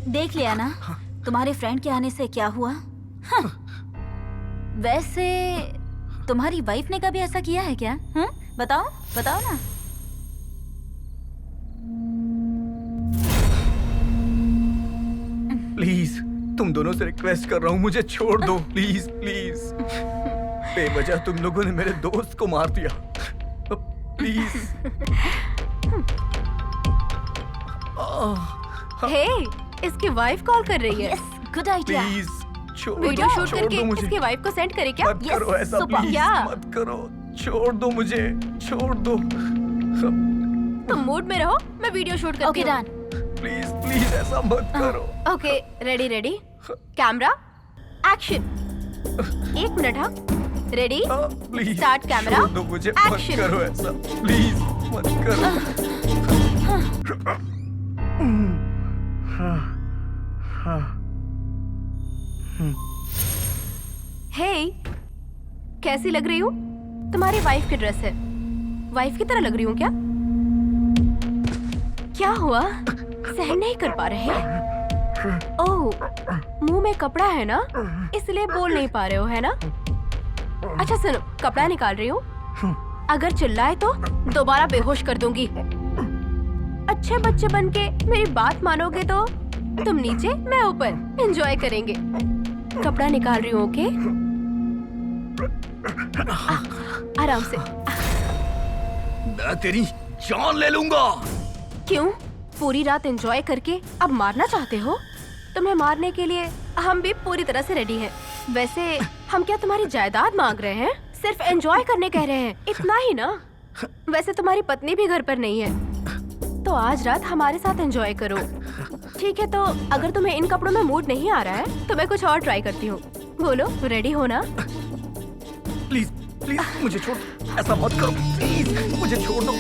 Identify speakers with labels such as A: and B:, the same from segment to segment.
A: देख लिया ना तुम्हारे फ्रेंड के आने से क्या हुआ। हाँ। वैसे तुम्हारी वाइफ ने कभी ऐसा किया है क्या? हाँ? बताओ बताओ ना।
B: प्लीज तुम दोनों से रिक्वेस्ट कर रहा हूँ, मुझे छोड़ दो प्लीज प्लीज। बेवजह तुम लोगों ने मेरे दोस्त को मार दिया, प्लीज।
C: हे, इसकी वाइफ कॉल कर रही है।
A: Yes, good idea.
B: Please
C: video shoot
B: छोड़
C: करके
B: दो मुझे।
C: इसकी वाइफ को सेंड करे क्या?
B: मत करो ऐसा
A: सुपर।
B: प्लीज,
C: क्या?
B: मत करो, छोड़ दो मुझे, छोड़ दो
C: तुम मूड में रहो, मैं वीडियो शूट करती
A: ओके
C: हूँ।
A: डन।
B: प्लीज प्लीज ऐसा मत करो।
C: Okay, ready ready, camera, action. 1 minute. हाँ, रेडी,
B: प्लीज
C: स्टार्ट कैमरा,
B: छोड़ दो मुझे, मत
C: एक्शन।
B: करो ऐसा प्लीज, मत करो।
C: हे, कैसी लग रही हूँ? तुम्हारी वाइफ की ड्रेस है, वाइफ की तरह लग रही हूँ क्या? क्या हुआ, सहन नहीं कर पा रहे? ओह, मुंह में कपड़ा है ना, इसलिए बोल नहीं पा रहे हो, है ना? अच्छा सुनो, कपड़ा निकाल रही हूँ, अगर चिल्लाए तो दोबारा बेहोश कर दूंगी। अच्छे बच्चे बनके मेरी बात मानोगे तो तुम नीचे, मैं ऊपर, एंजॉय करेंगे। कपड़ा निकाल रही हूँ, ओके? आराम से।
B: मैं तेरी जान ले लूंगा।
C: क्यों? पूरी रात एंजॉय करके अब मारना चाहते हो? तुम्हें मारने के लिए हम भी पूरी तरह से रेडी हैं। वैसे हम क्या तुम्हारी जायदाद मांग रहे हैं? सिर्फ एंजॉय करने कह रहे हैं, इतना ही ना? वैसे तुम्हारी पत्नी भी घर पर नहीं है, तो आज रात हमारे साथ एंजॉय करो। ठीक है, तो अगर तुम्हें इन कपड़ों में मूड नहीं आ रहा है तो मैं कुछ और ट्राई करती हूँ। बोलो, रेडी हो ना?
B: प्लीज प्लीज मुझे छोड़, ऐसा मत करो प्लीज, मुझे छोड़ दो।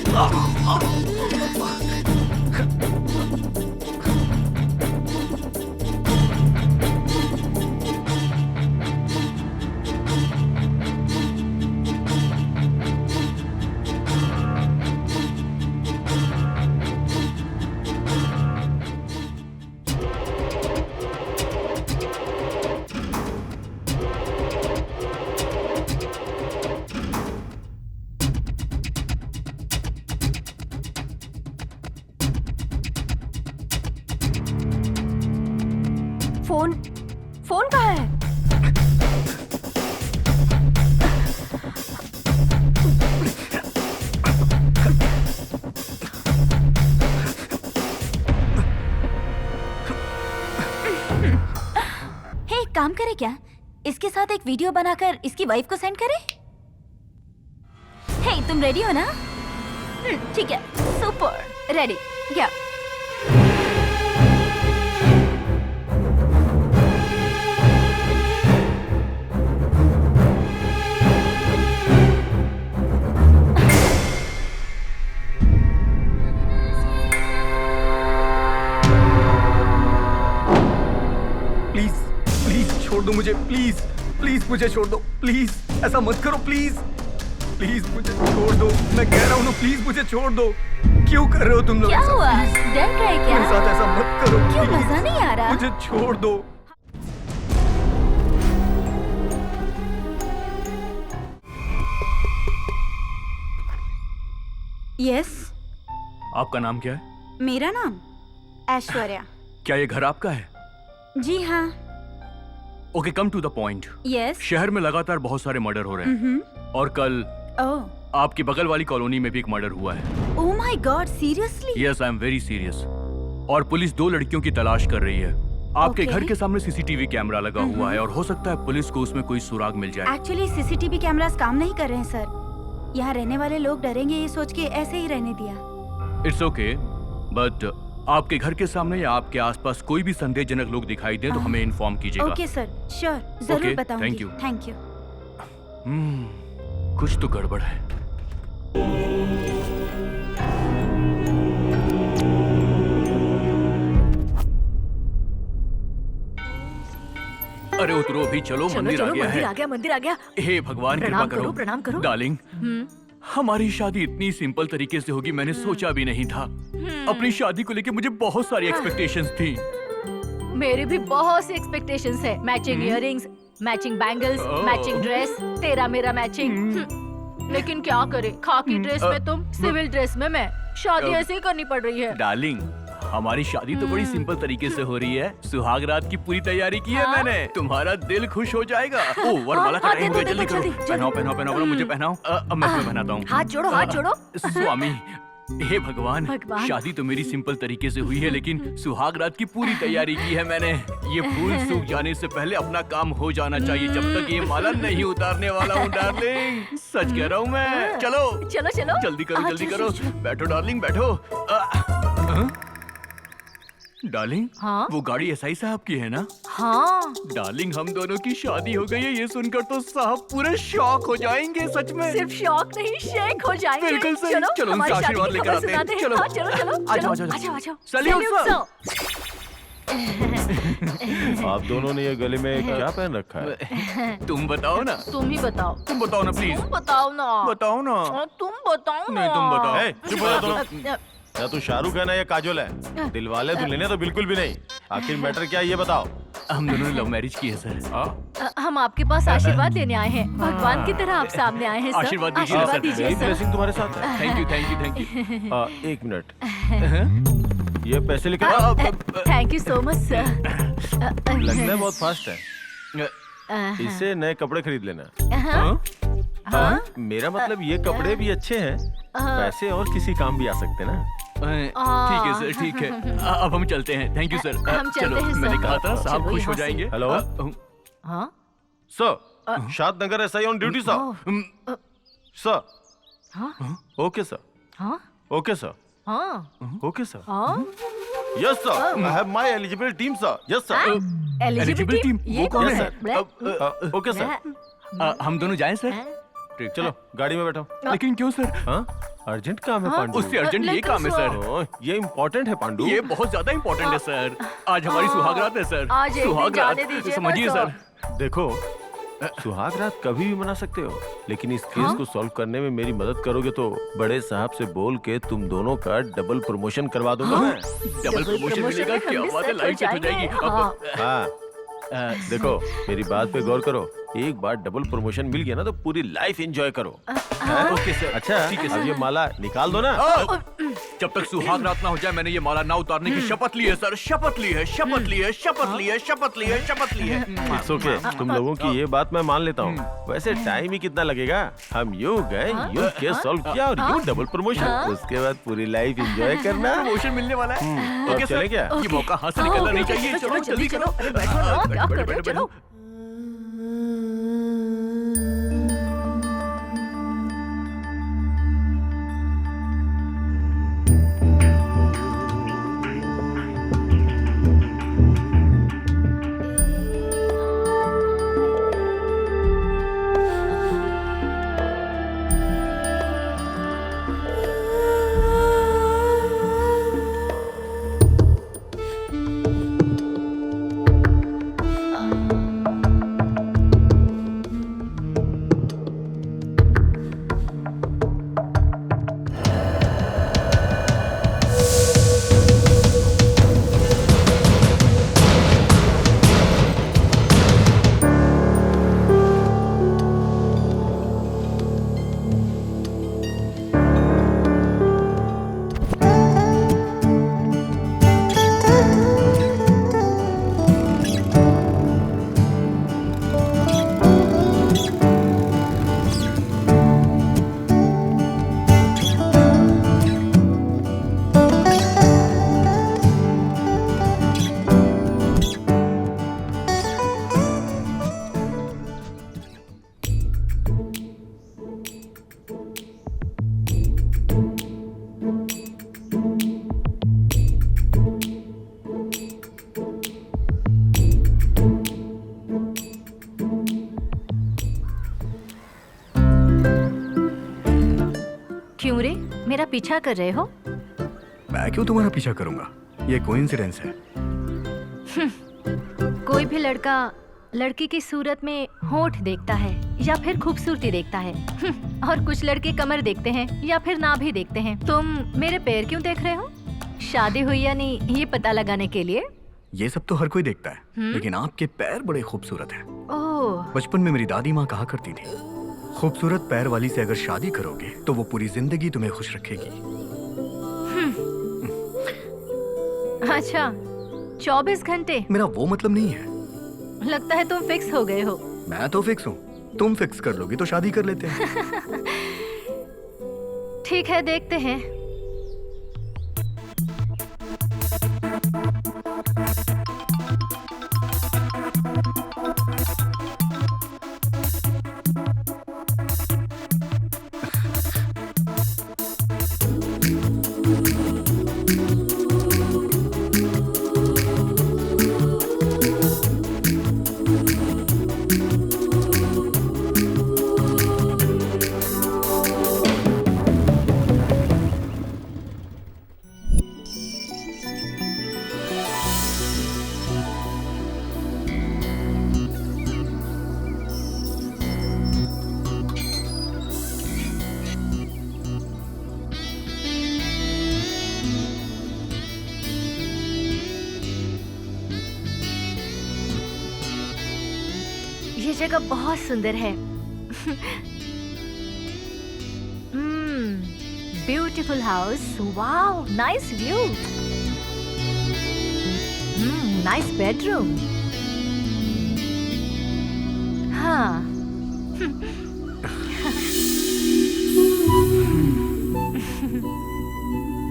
C: फोन, फोन कहाँ है?
A: हे, एक काम करे क्या, इसके साथ एक वीडियो बनाकर इसकी वाइफ को सेंड करे। हे, तुम रेडी हो ना? ठीक है, सुपर।
C: रेडी, क्या?
B: प्लीज प्लीज छोड़ दो मुझे, प्लीज प्लीज मुझे छोड़ दो, प्लीज ऐसा मत करो, प्लीज प्लीज मुझे छोड़ दो, मैं कह रहा हूँ ना, प्लीज मुझे छोड़ दो। क्यों कर रहे हो तुम लोग
A: क्या
B: ऐसा?
A: हुआ?
B: प्लीज,
A: डर गए क्या?
B: मेरे साथ ऐसा मत करो।
A: क्यों,
B: प्लीज,
A: मजा नहीं आ रहा?
B: मुझे छोड़ दो।
A: यस,
D: आपका नाम क्या है?
A: मेरा नाम ऐश्वर्या।
D: क्या ये घर आपका है?
A: जी हाँ।
D: Okay, come to the point.
A: Yes.
D: शहर में लगातार बहुत सारे मर्डर हो रहे हैं और कल
A: ओह
D: आपकी बगल वाली कॉलोनी में भी एक मर्डर हुआ है।
A: Oh my God, seriously?
D: Yes, I am very serious. और पुलिस 2 लड़कियों की तलाश कर रही है। आपके
A: Okay.
D: घर के सामने सीसीटीवी कैमरा लगा हुआ है और हो सकता है पुलिस को उसमें कोई सुराग मिल जाए।
A: एक्चुअली सीसीटीवी कैमरास काम नहीं कर रहे हैं सर। यहाँ रहने वाले लोग डरेंगे ये सोच के ऐसे ही रहने दिया।
D: इट्स ओके, बट आपके घर के सामने या आपके आसपास कोई भी संदेहजनक लोग दिखाई दे तो हमें इन्फॉर्म कीजिएगा।
A: ओके सर, श्योर, जरूर
D: Okay,
A: बताऊंगी।
D: thank you.
A: Thank you.
D: कुछ तो गड़बड़ है। अरे उतरो भी, चलो मंदिर आ गया है।
C: आ गया, मंदिर आ गया।
D: हे भगवान, कृपा
C: प्रणाम
D: करो।
C: करो, प्रणाम करो।
D: डार्लिंग, हमारी शादी इतनी सिंपल तरीके से होगी मैंने सोचा भी नहीं था। अपनी शादी को लेके मुझे बहुत सारी एक्सपेक्टेशंस थी।
A: मेरी भी बहुत सी एक्सपेक्टेशंस है। Matching earrings, matching bangles, matching dress, तेरा मेरा मैचिंग। लेकिन क्या करे, खाकी ड्रेस में तुम, सिविल ड्रेस में मैं। शादी ऐसे ही करनी पड़ रही है।
D: डार्लिंग, हमारी शादी तो बड़ी सिंपल तरीके से हो रही है। सुहाग रात की पूरी तैयारी की है मैंने। तुम्हारा दिल खुश हो जाएगा। ओ, वरमाला का टाइम हो गया, जल्दी करो। पहनाओ पहनाओ पहनाओ, मुझे पहनाओ। अब मैं तुम्हें पहनाता हूँ।
A: हाथ जोड़ो, हाथ जोड़ो।
D: स्वामी, हे भगवान, शादी तो मेरी सिंपल तरीके से हुई है, लेकिन सुहाग रात की पूरी तैयारी की है मैंने। ये फूल सूख जाने से पहले अपना काम हो जाना चाहिए, जब तक ये माला नहीं उतारने वाला हूँ डार्लिंग। सच कह रहा हूँ मैं। चलो
A: चलो चलो,
D: जल्दी करो, जल्दी करो। बैठो डार्लिंग, बैठो। डार्लिंग,
A: हाँ?
D: वो गाड़ी एसआई साहब की है ना?
A: हाँ।
D: डार्लिंग, हम दोनों की शादी हो गई है, ये सुनकर तो साहब पूरे शॉक हो जाएंगे। सच में
A: सिर्फ शॉक नहीं, शेक हो जाएंगे।
D: बिल्कुल सही।
A: चलो,
D: चलो,
A: हमारी
D: उनसे
A: शादी
D: आशीर्वाद
A: की
D: लेकर
A: खबर
D: आते हैं।
A: सुनाते हैं।
D: चलो।
A: हाँ, चलो चलो
D: आ जाओ, आ जाओ।
A: आ जाओ।
D: Salute sir.
E: आप दोनों ने ये गले में क्या पहन रखा है?
D: तुम बताओ ना,
A: तुम ही बताओ।
D: तुम बताओ ना प्लीज।
A: तुम बताओ ना।
D: बताओ ना।
A: तुम बताओ ना।
D: नहीं, तुम बताओ।
E: ए, चुप हो जा दोनों। या तू शाहरुख है ना या काजोल है? दिलवाले दुल्हनिया तो बिल्कुल भी नहीं। आखिर मैटर क्या है ये बताओ।
D: हम दोनों ने लव मैरिज की है सर।
A: हम आपके पास आशीर्वाद लेने आए हैं। भगवान की तरह आप सामने आए हैं सर।
D: आशीर्वाद दीजिए
A: आशीर्वाद
D: सर।
A: दीजिए
E: मेरी
A: सर।
E: ब्लेसिंग तुम्हारे साथ है।
D: Thank you, thank you, thank you.
E: एक मिनट, ये पैसे लेकर
A: thank you so much sir.
E: लगना बहुत फास्ट है। इससे नए कपड़े खरीद लेना।
A: हाँ?
E: मेरा मतलब ये कपड़े भी अच्छे हैं, पैसे और किसी काम भी आ सकते ना।
D: ठीक है सर, ठीक है। अब हम चलते हैं। Thank you sir.
A: हम चलते
D: चलो,
A: हैं, सर।
D: मैंने कहा था साहब
A: चलो,
D: खुश हो
A: यहाँ से।
D: जाएंगे।
E: हेलो
A: हाँ?
E: Sir, Shadnagar SI on duty sir. Sir,
A: हाँ?
E: ओके सर,
A: हाँ?
E: ओके सर,
A: हाँ?
E: Okay sir.
A: हाँ?
E: Yes sir, I have my eligible team sir. Yes sir.
A: Eligible team?
D: वो
A: ये
D: कौन
A: कौन
E: है?
A: है?
E: ओके सर,
D: हम दोनों जाएं सर? ठीक,
E: चलो गाड़ी में बैठो।
D: लेकिन क्यों सर?
E: हाँ, अर्जेंट काम है पांडु।
D: उससे अर्जेंट ये
A: लेकिन
D: काम है सर।
E: ये इम्पोर्टेंट है पांडु।
D: ये बहुत ज्यादा इम्पोर्टेंट है सर। आज हमारी सुहागरात है सर।
A: आज एक दिन
D: सुहागरात,
A: जाने दीजिए
D: समझिए
A: बस।
D: सर।
E: देखो, सुहाग रात कभी भी मना सकते हो, लेकिन इस केस को सॉल्व करने में मेरी मदद करोगे तो बड़े साहब से बोल के तुम दोनों का डबल प्रमोशन करवा दूंगा मैं।
D: डबल प्रमोशन मिलेगा, क्या बात है, लाइफ सेट हो जाएगी।
E: हाँ, देखो मेरी बात पे गौर करो। एक बार डबल प्रमोशन मिल गया ना तो पूरी लाइफ एंजॉय करो।
D: Okay sir.
E: अच्छा,
D: ठीक है
E: अब ये माला निकाल दो ना।
D: जब तक सुहाग रात ना हो जाए, मैंने ये माला ना उतारने की शपथ ली है सर। शपथ ली है, शपथ ली है, शपथ ली है, शपथ ली है, शपथ ली है।
E: इट्स ओके, तुम लोगों की ये बात मैं मान लेता हूँ। वैसे टाइम ही कितना लगेगा? हम यूं गए, यूं केस सॉल्व किया और यूं डबल प्रमोशन। उसके बाद पूरी लाइफ एंजॉय करना।
D: प्रमोशन मिलने वाला है।
E: तो
D: ओके
E: चले
D: सर,
E: क्या?
D: ये मौका हाथ से निकलना नहीं चाहिए। चलो जल्दी करो।
A: बैठो ना, क्या कर रहे हो? चलो। क्यों रे, मेरा पीछा कर रहे हो?
B: मैं क्यों तुम्हारा पीछा करूंगा? ये कोइंसिडेंस है।
A: कोई भी लड़का लड़की की सूरत में होंठ देखता है या फिर खूबसूरती देखता है। और कुछ लड़के कमर देखते हैं या फिर नाभि देखते हैं। तुम मेरे पैर क्यों देख रहे हो? शादी हुई या नहीं ये पता लगाने के लिए?
B: ये सब तो हर कोई देखता है, लेकिन आपके पैर बड़े खूबसूरत हैं।
A: ओह,
B: बचपन में मेरी दादी माँ कहा करती थी, खूबसूरत पैर वाली से अगर शादी करोगे तो वो पूरी जिंदगी तुम्हें खुश रखेगी।
A: अच्छा 24 घंटे?
B: मेरा वो मतलब नहीं है।
A: लगता है तुम फिक्स हो गए हो।
B: मैं तो फिक्स हूँ, तुम फिक्स कर लोगी तो शादी कर लेते हैं।
A: ठीक है, देखते हैं। ये जगह बहुत सुंदर है। Beautiful house, wow, nice view, nice bedroom. हाँ,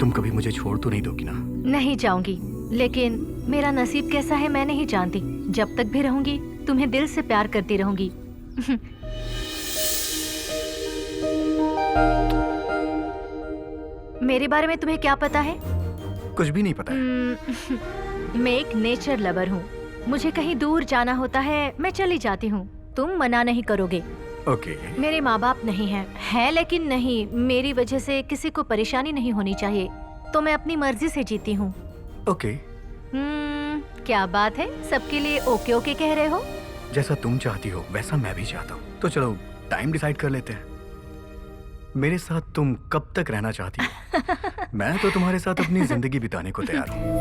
B: तुम कभी मुझे छोड़ तो नहीं दोगी ना?
A: नहीं जाऊंगी, लेकिन मेरा नसीब कैसा है मैं नहीं जानती। जब तक भी रहूंगी तुम्हें दिल से प्यार करती रहूंगी। मेरे बारे में तुम्हें क्या पता है?
B: कुछ भी नहीं पता है।
A: मैं एक नेचर लवर हूँ। मुझे कहीं दूर जाना होता है मैं चली जाती हूँ। तुम मना नहीं करोगे?
B: ओके।
A: मेरे माँ बाप नहीं हैं, लेकिन नहीं, मेरी वजह से किसी को परेशानी नहीं होनी चाहिए, तो मैं अपनी मर्जी से जीती हूँ।
B: ओके।
A: क्या बात है, सबके लिए ओके ओके कह रहे हो?
B: जैसा तुम चाहती हो वैसा मैं भी चाहता हूँ। तो चलो टाइम डिसाइड कर लेते हैं। मेरे साथ तुम कब तक रहना चाहती हो? मैं तो तुम्हारे साथ अपनी जिंदगी बिताने को तैयार हूँ।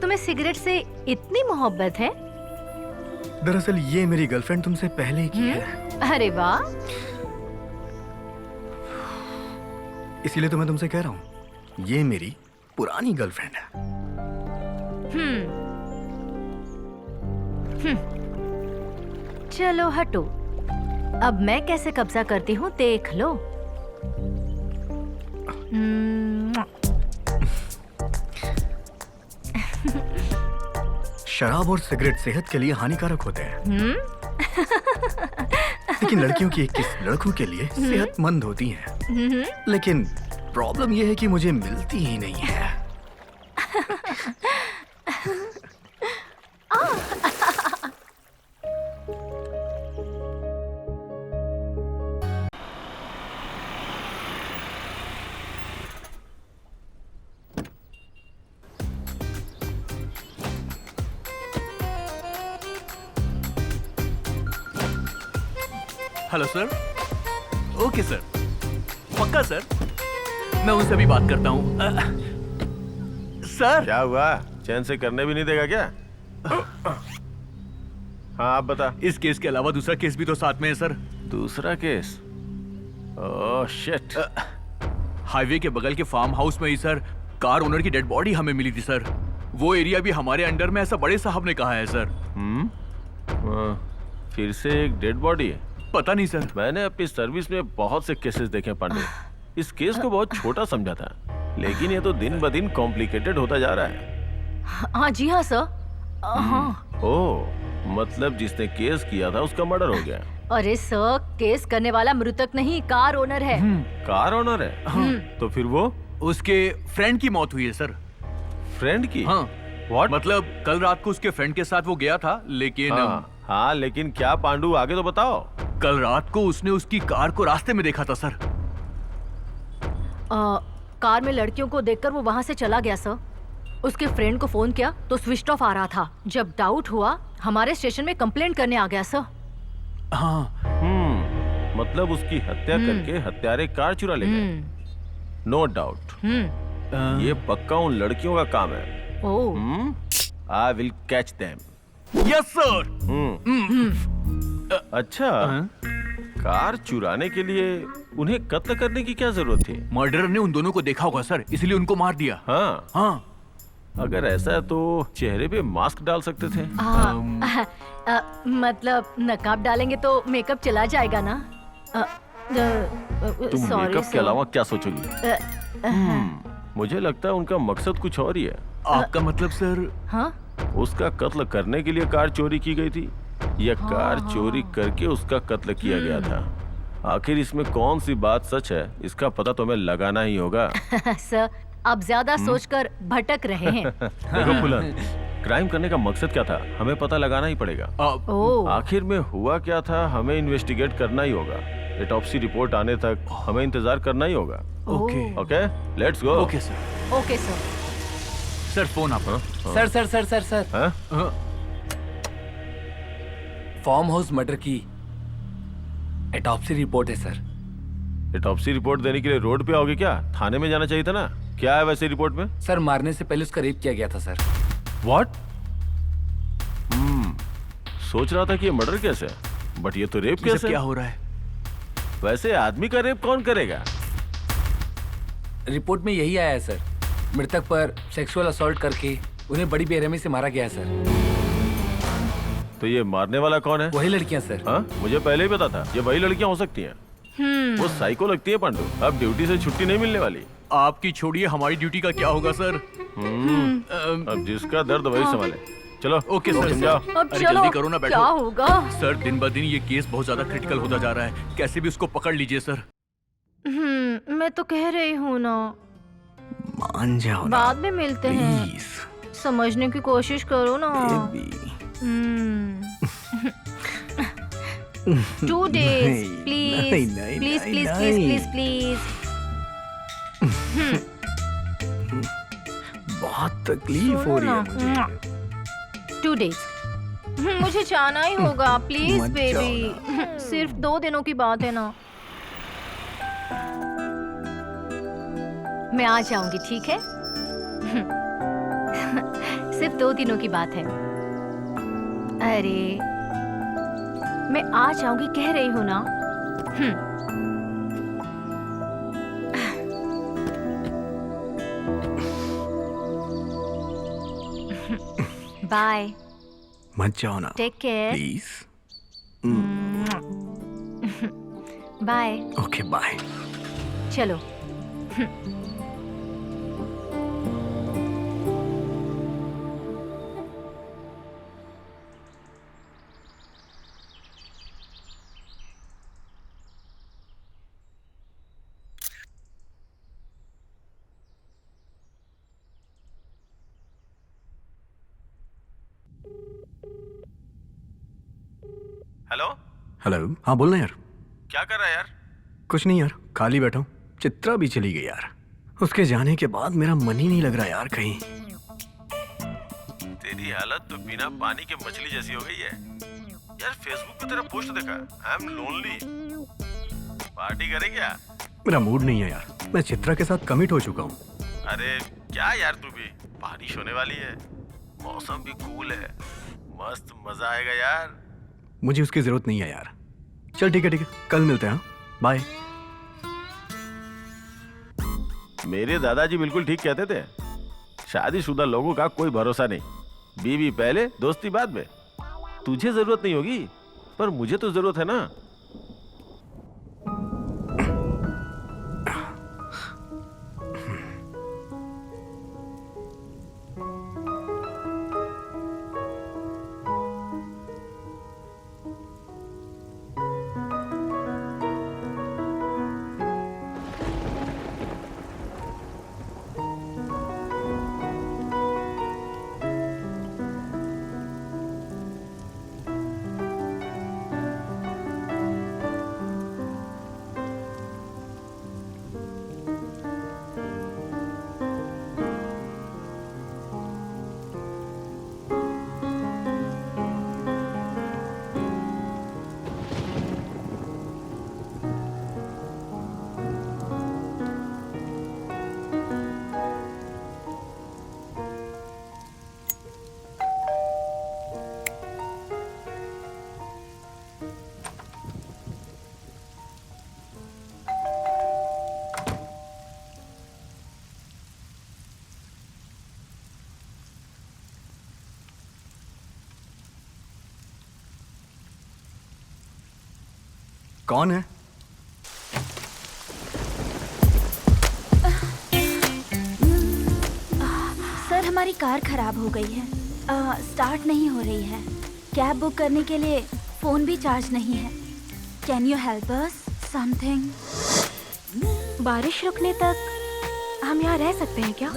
A: तुम्हें सिगरेट से इतनी मोहब्बत है?
B: दरअसल ये मेरी गर्लफ्रेंड तुमसे पहले ही की है।
A: अरे वाह।
B: इसीलिए तो मैं तुमसे कह रहा हूँ, ये मेरी पुरानी गर्लफ्रेंड है।
A: चलो हटो, अब मैं कैसे कब्जा करती हूँ देख लो।
B: शराब और सिगरेट सेहत के लिए हानिकारक होते हैं, लेकिन लड़कियों की 21 लड़कों के लिए सेहतमंद होती हैं। लेकिन प्रॉब्लम यह है कि मुझे मिलती ही नहीं है।
D: Hello sir. ओके सर, पक्का सर, मैं उनसे अभी बात करता हूँ। सर।
E: क्या हुआ, चैन से करने भी नहीं देगा क्या? हाँ आप बता।
D: इस केस के अलावा दूसरा केस भी तो साथ में है सर।
E: दूसरा केस? Oh shit.
D: हाईवे के बगल के फार्म हाउस में ही सर कार ओनर की डेड बॉडी हमें मिली थी सर। वो एरिया भी हमारे अंडर में, ऐसा बड़े साहब ने कहा है सर।
E: फिर से एक डेड बॉडी है?
D: पता नहीं सर।
E: मैंने अपनी सर्विस में बहुत से केसेस देखे पांडे। इस केस को बहुत छोटा समझा था, लेकिन ये तो दिन ब दिन कॉम्प्लिकेटेड होता जा रहा है।
A: हाँ जी हाँ सर। हाँ।
E: ओह, मतलब जिसने केस किया था उसका मर्डर हो गया?
A: अरे सर, केस करने वाला मृतक नहीं, कार ओनर है।
E: कार ओनर है? तो फिर वो?
D: उसके फ्रेंड की मौत हुई है सर।
E: फ्रेंड की?
D: हाँ।
E: What?
D: मतलब कल रात को उसके फ्रेंड के साथ वो गया था, लेकिन
E: हाँ, लेकिन क्या पांडू, आगे तो बताओ।
D: कल रात को उसने उसकी कार को रास्ते में देखा था सर।
A: कार में लड़कियों को देखकर वो वहाँ से चला गया सर। उसके फ्रेंड को फोन किया तो स्विच ऑफ आ रहा था। जब डाउट हुआ हमारे स्टेशन में कंप्लेंट करने आ गया सर।
D: हाँ।
E: मतलब उसकी हत्या करके हत्यारे कार चुरा ले गए। नो डाउट ये पक्का उन लड़कियों का काम है। I will catch them.
D: Yes sir.
E: अच्छा, कार चुराने के लिए उन्हें कत्ल करने की क्या जरूरत थी?
D: मर्डरर ने उन दोनों को देखा होगा सर, इसलिए उनको मार दिया।
E: हाँ
D: हाँ।
E: अगर ऐसा है तो चेहरे पे मास्क डाल सकते थे।
A: मतलब नकाब डालेंगे तो मेकअप चला जाएगा ना।
E: तुम मेकअप के अलावा क्या सोचोगी? मुझे लगता है उनका मकसद कुछ और ही है।
D: आपका मतलब सर?
A: हाँ?
E: उसका कत्ल करने के लिए कार चोरी की गई थी या कार चोरी करके उसका कत्ल किया गया था? आखिर इसमें कौन सी बात सच है, इसका पता तो हमें लगाना ही होगा।
A: सर आप ज्यादा सोचकर भटक रहे हैं।
E: देखो फुलन, क्राइम करने का मकसद क्या था हमें पता लगाना ही पड़ेगा। आखिर में हुआ क्या था हमें इन्वेस्टिगेट करना ही होगा। ऑटोप्सी रिपोर्ट आने तक हमें इंतजार करना ही होगा।
D: Okay
E: okay, let's go.
D: Okay sir.
A: Okay sir.
D: Sir phone आप।
F: Sir sir sir sir sir
E: हाँ?
F: फार्म हाउस मर्डर की ऑटोप्सी रिपोर्ट है सर।
E: ऑटोप्सी रिपोर्ट देने के लिए रोड पे आओगे क्या? थाने में जाना चाहिए था ना। क्या है वैसे रिपोर्ट में?
F: सर मारने से पहले उसका रेप किया गया था सर।
E: व्हाट? सोच रहा था कि ये मर्डर कैसे है, बट ये तो रेप कैसे?
D: क्या हो रहा है?
E: वैसे आदमी का रेप कौन करेगा?
F: रिपोर्ट में यही आया है सर। मृतक पर सेक्सुअल असॉल्ट करके उन्हें बड़ी बेरहमी से मारा गया है सर।
E: तो ये मारने वाला कौन है?
F: वही लड़कियां सर।
E: हाँ, मुझे पहले ही पता था ये वही लड़कियां हो सकती हैं। वो साइको लगती है पांडु। अब ड्यूटी से छुट्टी नहीं मिलने वाली।
D: आपकी छोड़िए, हमारी ड्यूटी का क्या होगा सर?
E: अब जिसका दर्द वही संभाले। चलो
D: ओके सर।
E: समझाओ।
A: अब
D: अरे
A: चलो,
D: जल्दी करो ना, बैठो।
A: क्या होगा?
D: सर दिन ब दिन ये केस बहुत ज्यादा क्रिटिकल होता जा रहा है, कैसे भी उसको पकड़ लीजिए सर।
A: मैं तो कह रही हूँ ना,
B: मान जाओ ना
A: बाद में मिलते हैं।
B: प्लीज
A: समझने की कोशिश करो ना।
B: बेबी।
A: 2 days,
B: नहीं,
A: please,
B: नहीं, नहीं,
A: please,
B: नहीं,
A: please,
B: नहीं।
A: please, please, please.
B: बहुत तकलीफ हो रही है मुझे।
A: 2 days. मुझे जाना ही होगा, प्लीज
B: मत जाओ
A: बेबी। सिर्फ 2 दिनों की बात है ना। मैं आ जाऊंगी, ठीक है? सिर्फ 2 दिनों की बात है। अरे मैं आ जाऊंगी कह रही हूँ ना। बाय।
B: मत जाओ ना
A: take care.
B: Please.
A: Bye.
B: Okay bye.
A: चलो।
E: हेलो।
B: हेलो। हाँ बोलना यार।
E: क्या कर रहा है यार?
B: कुछ नहीं यार, खाली बैठा हूँ। चित्रा भी चली गई यार। उसके जाने के बाद मेरा मन ही नहीं लग रहा यार कहीं।
E: तेरी हालत तो बिना पानी के मछली जैसी हो गई है यार। फेसबुक पे तेरा पोस्ट देखा, आई एम लोनली। पार्टी करे क्या?
B: मेरा मूड नहीं है यार, मैं चित्रा के साथ कमिट हो चुका हूँ।
E: अरे क्या यार, तू भी बारिश होने वाली है, मौसम भी कूल है, मस्त मजा आएगा यार।
B: मुझे उसकी जरूरत नहीं है यार। चल ठीक है, कल मिलते हैं। बाय।
E: मेरे दादाजी बिल्कुल ठीक कहते थे, शादीशुदा लोगों का कोई भरोसा नहीं। बीवी पहले, दोस्ती बाद में। तुझे जरूरत नहीं होगी, पर मुझे तो जरूरत है ना।
B: कौन है?
G: सर हमारी कार खराब हो गई है, स्टार्ट नहीं हो रही है। कैब बुक करने के लिए फोन भी चार्ज नहीं है। Can you help us something?
C: बारिश रुकने तक हम यहाँ रह सकते हैं क्या?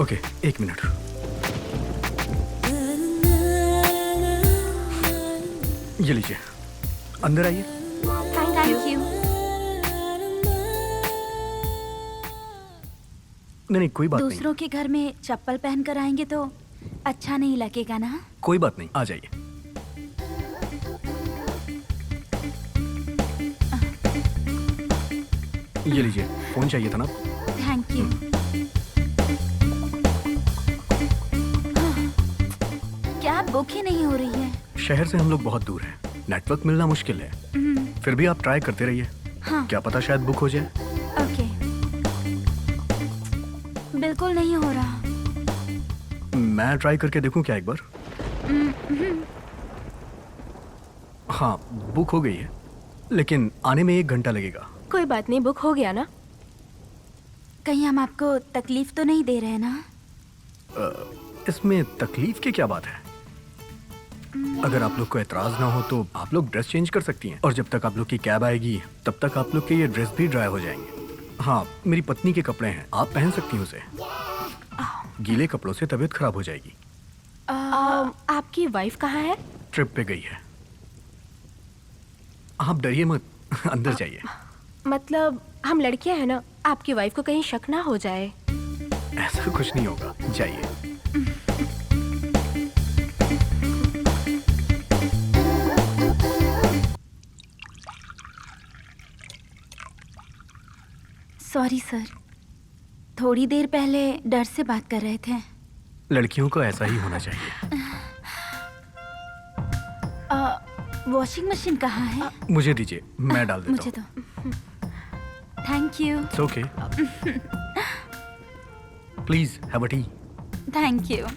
B: Okay, 1 minute. ये लीजिए, अंदर आइए।
G: Thank you.
B: नहीं, कोई बात नहीं।
G: दूसरों के घर में चप्पल पहन कर आएंगे तो अच्छा नहीं लगेगा ना?
B: कोई बात नहीं, आ जाइए। ये लीजिए, फोन चाहिए था ना आपको?
G: Thank you. कैब बुक ही नहीं हो रही है।
B: शहर से हम लोग बहुत दूर हैं, नेटवर्क मिलना मुश्किल है। फिर भी आप ट्राई करते रहिए।
G: हाँ।
B: क्या पता शायद बुक हो जाए।
G: ओके। बिल्कुल नहीं हो रहा।
B: मैं ट्राई करके देखूं क्या एक बार? हाँ, बुक हो गई है, लेकिन आने में 1 घंटा लगेगा।
C: कोई बात नहीं, बुक हो गया ना?
G: कहीं हम आपको तकलीफ तो नहीं दे रहे ना?
B: इसमें तकलीफ की क्या बात है? अगर आप लोग को एतराज ना हो तो आप लोग ड्रेस चेंज कर सकती हैं, और जब तक आप लोग की कैब आएगी तब तक आप लोग के ये ड्रेस भी ड्राई हो जाएंगे। हाँ, मेरी पत्नी के कपड़े हैं, आप पहन सकती हैं उसे। गीले कपड़ों से तबीयत खराब हो जाएगी।
C: आपकी वाइफ कहाँ है?
B: ट्रिप पे गई है। आप डरिए मत, अंदर जाइए।
C: मतलब हम लड़कियां हैं ना, आपकी वाइफ को कहीं शक ना हो जाए।
B: ऐसा कुछ नहीं होगा, जाइए।
G: सॉरी सर, थोड़ी देर पहले डर से बात कर रहे थे।
B: लड़कियों को ऐसा ही होना चाहिए।
G: वॉशिंग मशीन कहाँ है?
B: मुझे दीजिए, मैं डाल देता
G: मुझे
B: हूँ।
G: तो thank you.
B: It's okay. Please have a tea.
G: Thank you.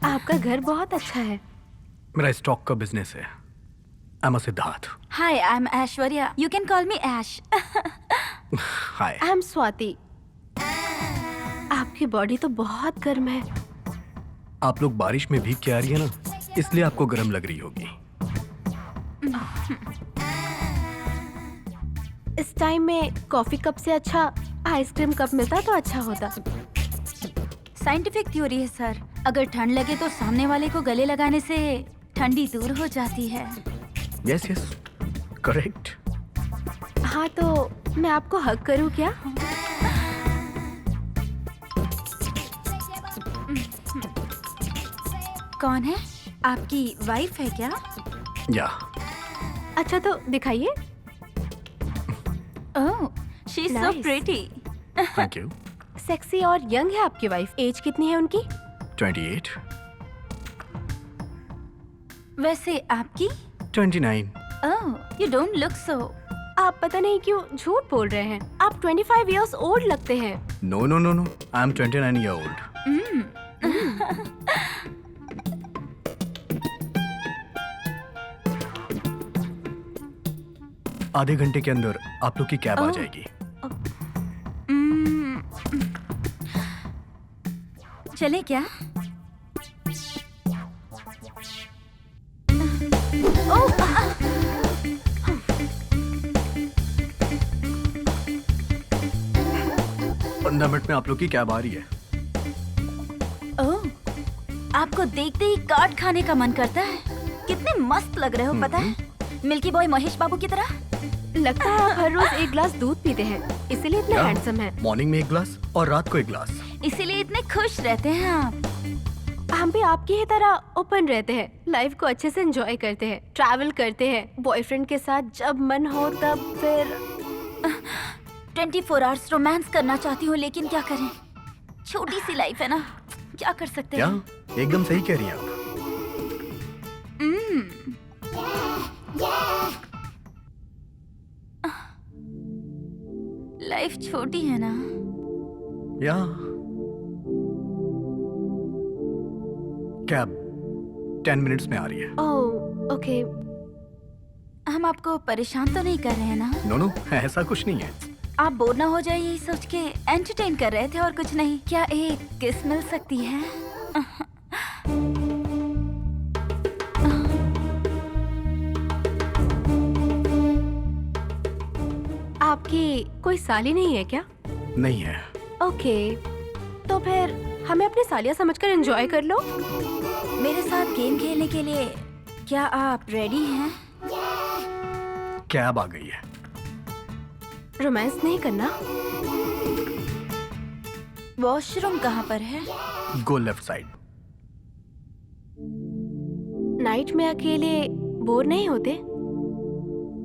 C: आपका घर बहुत अच्छा है।
B: मेरा स्टॉक का बिजनेस है। I'm a Siddharth.
G: Hi, I am Aishwarya. You can call me Aish.
B: Hi.
C: I am Swati. आपकी बॉडी तो बहुत गर्म है।
B: आप लोग बारिश में भीग के आ रही है ना, इसलिए आपको गर्म लग रही होगी।
C: इस टाइम में कॉफी कप से अच्छा आइसक्रीम कप मिलता तो अच्छा होता।
G: साइंटिफिक थ्योरी है सर, अगर ठंड लगे तो सामने वाले को गले लगाने से ठंडी दूर हो जाती है।
B: Yes yes, correct.
C: हाँ, तो मैं आपको हग करूँ क्या?
G: कौन है? आपकी वाइफ है क्या?
B: या।
C: अच्छा, तो दिखाइए।
G: Oh, she is so
C: Nice.
G: Pretty.
B: Thank you.
C: Sexy और यंग है आपकी वाइफ। एज कितनी है उनकी?
B: 28।
G: वैसे आपकी?
B: 29।
G: ओह, यू डोंट लुक सो।
C: आप पता नहीं क्यों झूठ बोल रहे हैं। आप 25 इयर्स ओल्ड लगते हैं।
B: No no no no, I am 29 year old. आधे घंटे के अंदर आप लोग की कैब आ
G: ओह।
B: जाएगी।
G: चले क्या? ओह,
B: 15 मिनट में आप लोग की कैब आ रही है।
G: ओह, आपको देखते ही काट खाने का मन करता है। कितने मस्त लग रहे हो पता है, मिल्की बॉय महेश बाबू की तरह।
C: लगता है आप हर रोज 1 गिलास दूध पीते हैं, इसीलिए इतने
B: क्या?
C: हैंडसम हैं।
B: मॉर्निंग में 1 गिलास और रात को 1 गिलास।
G: इसीलिए इतने खुश रहते हैं आप।
C: हम भी आपकी ही तरह ओपन रहते हैं, लाइफ को अच्छे से एंजॉय करते हैं, ट्रैवल करते हैं, बॉयफ्रेंड के साथ जब मन हो तब। फिर
G: 24 आवर्स रोमांस करना चाहती हूँ, लेकिन क्या करें, छोटी सी लाइफ है ना, क्या कर सकते
B: क्या
G: हैं।
B: एकदम सही कह रही हैं आप।
G: लाइफ छोटी है ना।
B: या कैब 10 मिनट्स में आ रही है।
C: Oh okay.
G: हम आपको परेशान तो नहीं कर रहे हैं ना?
B: नो नो, ऐसा कुछ नहीं है।
G: आप बोर ना हो जाए यही सोच के एंटरटेन कर रहे थे और कुछ नहीं। क्या एक किस मिल सकती है?
C: आपकी कोई साली नहीं है क्या?
B: नहीं है।
C: ओके, तो फिर हमें अपनी सालियाँ समझकर एंजॉय कर लो।
G: मेरे साथ गेम खेलने के लिए क्या आप रेडी हैं?
B: कैब आ गई है।
C: रोमांस नहीं करना।
G: वॉशरूम कहाँ पर है?
B: Go left side.
C: नाइट में अकेले बोर नहीं होते?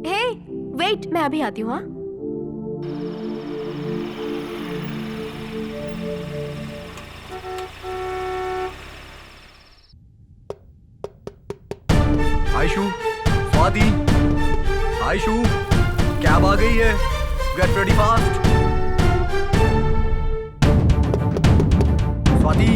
C: हे वेट, मैं अभी आती हूँ। हाँ,
B: आयशु, स्वाति, आयशु, कैब आ गई है। Get ready fast. स्वाति,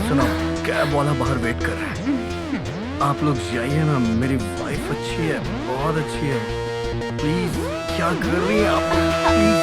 B: सुनो, कैब वाला बाहर वेट कर रहा है। आप लोग जाइए ना, मेरी वाइफ अच्छी है, बहुत अच्छी है। प्लीज, क्या कर रही हैं आप लोग? प्लीज।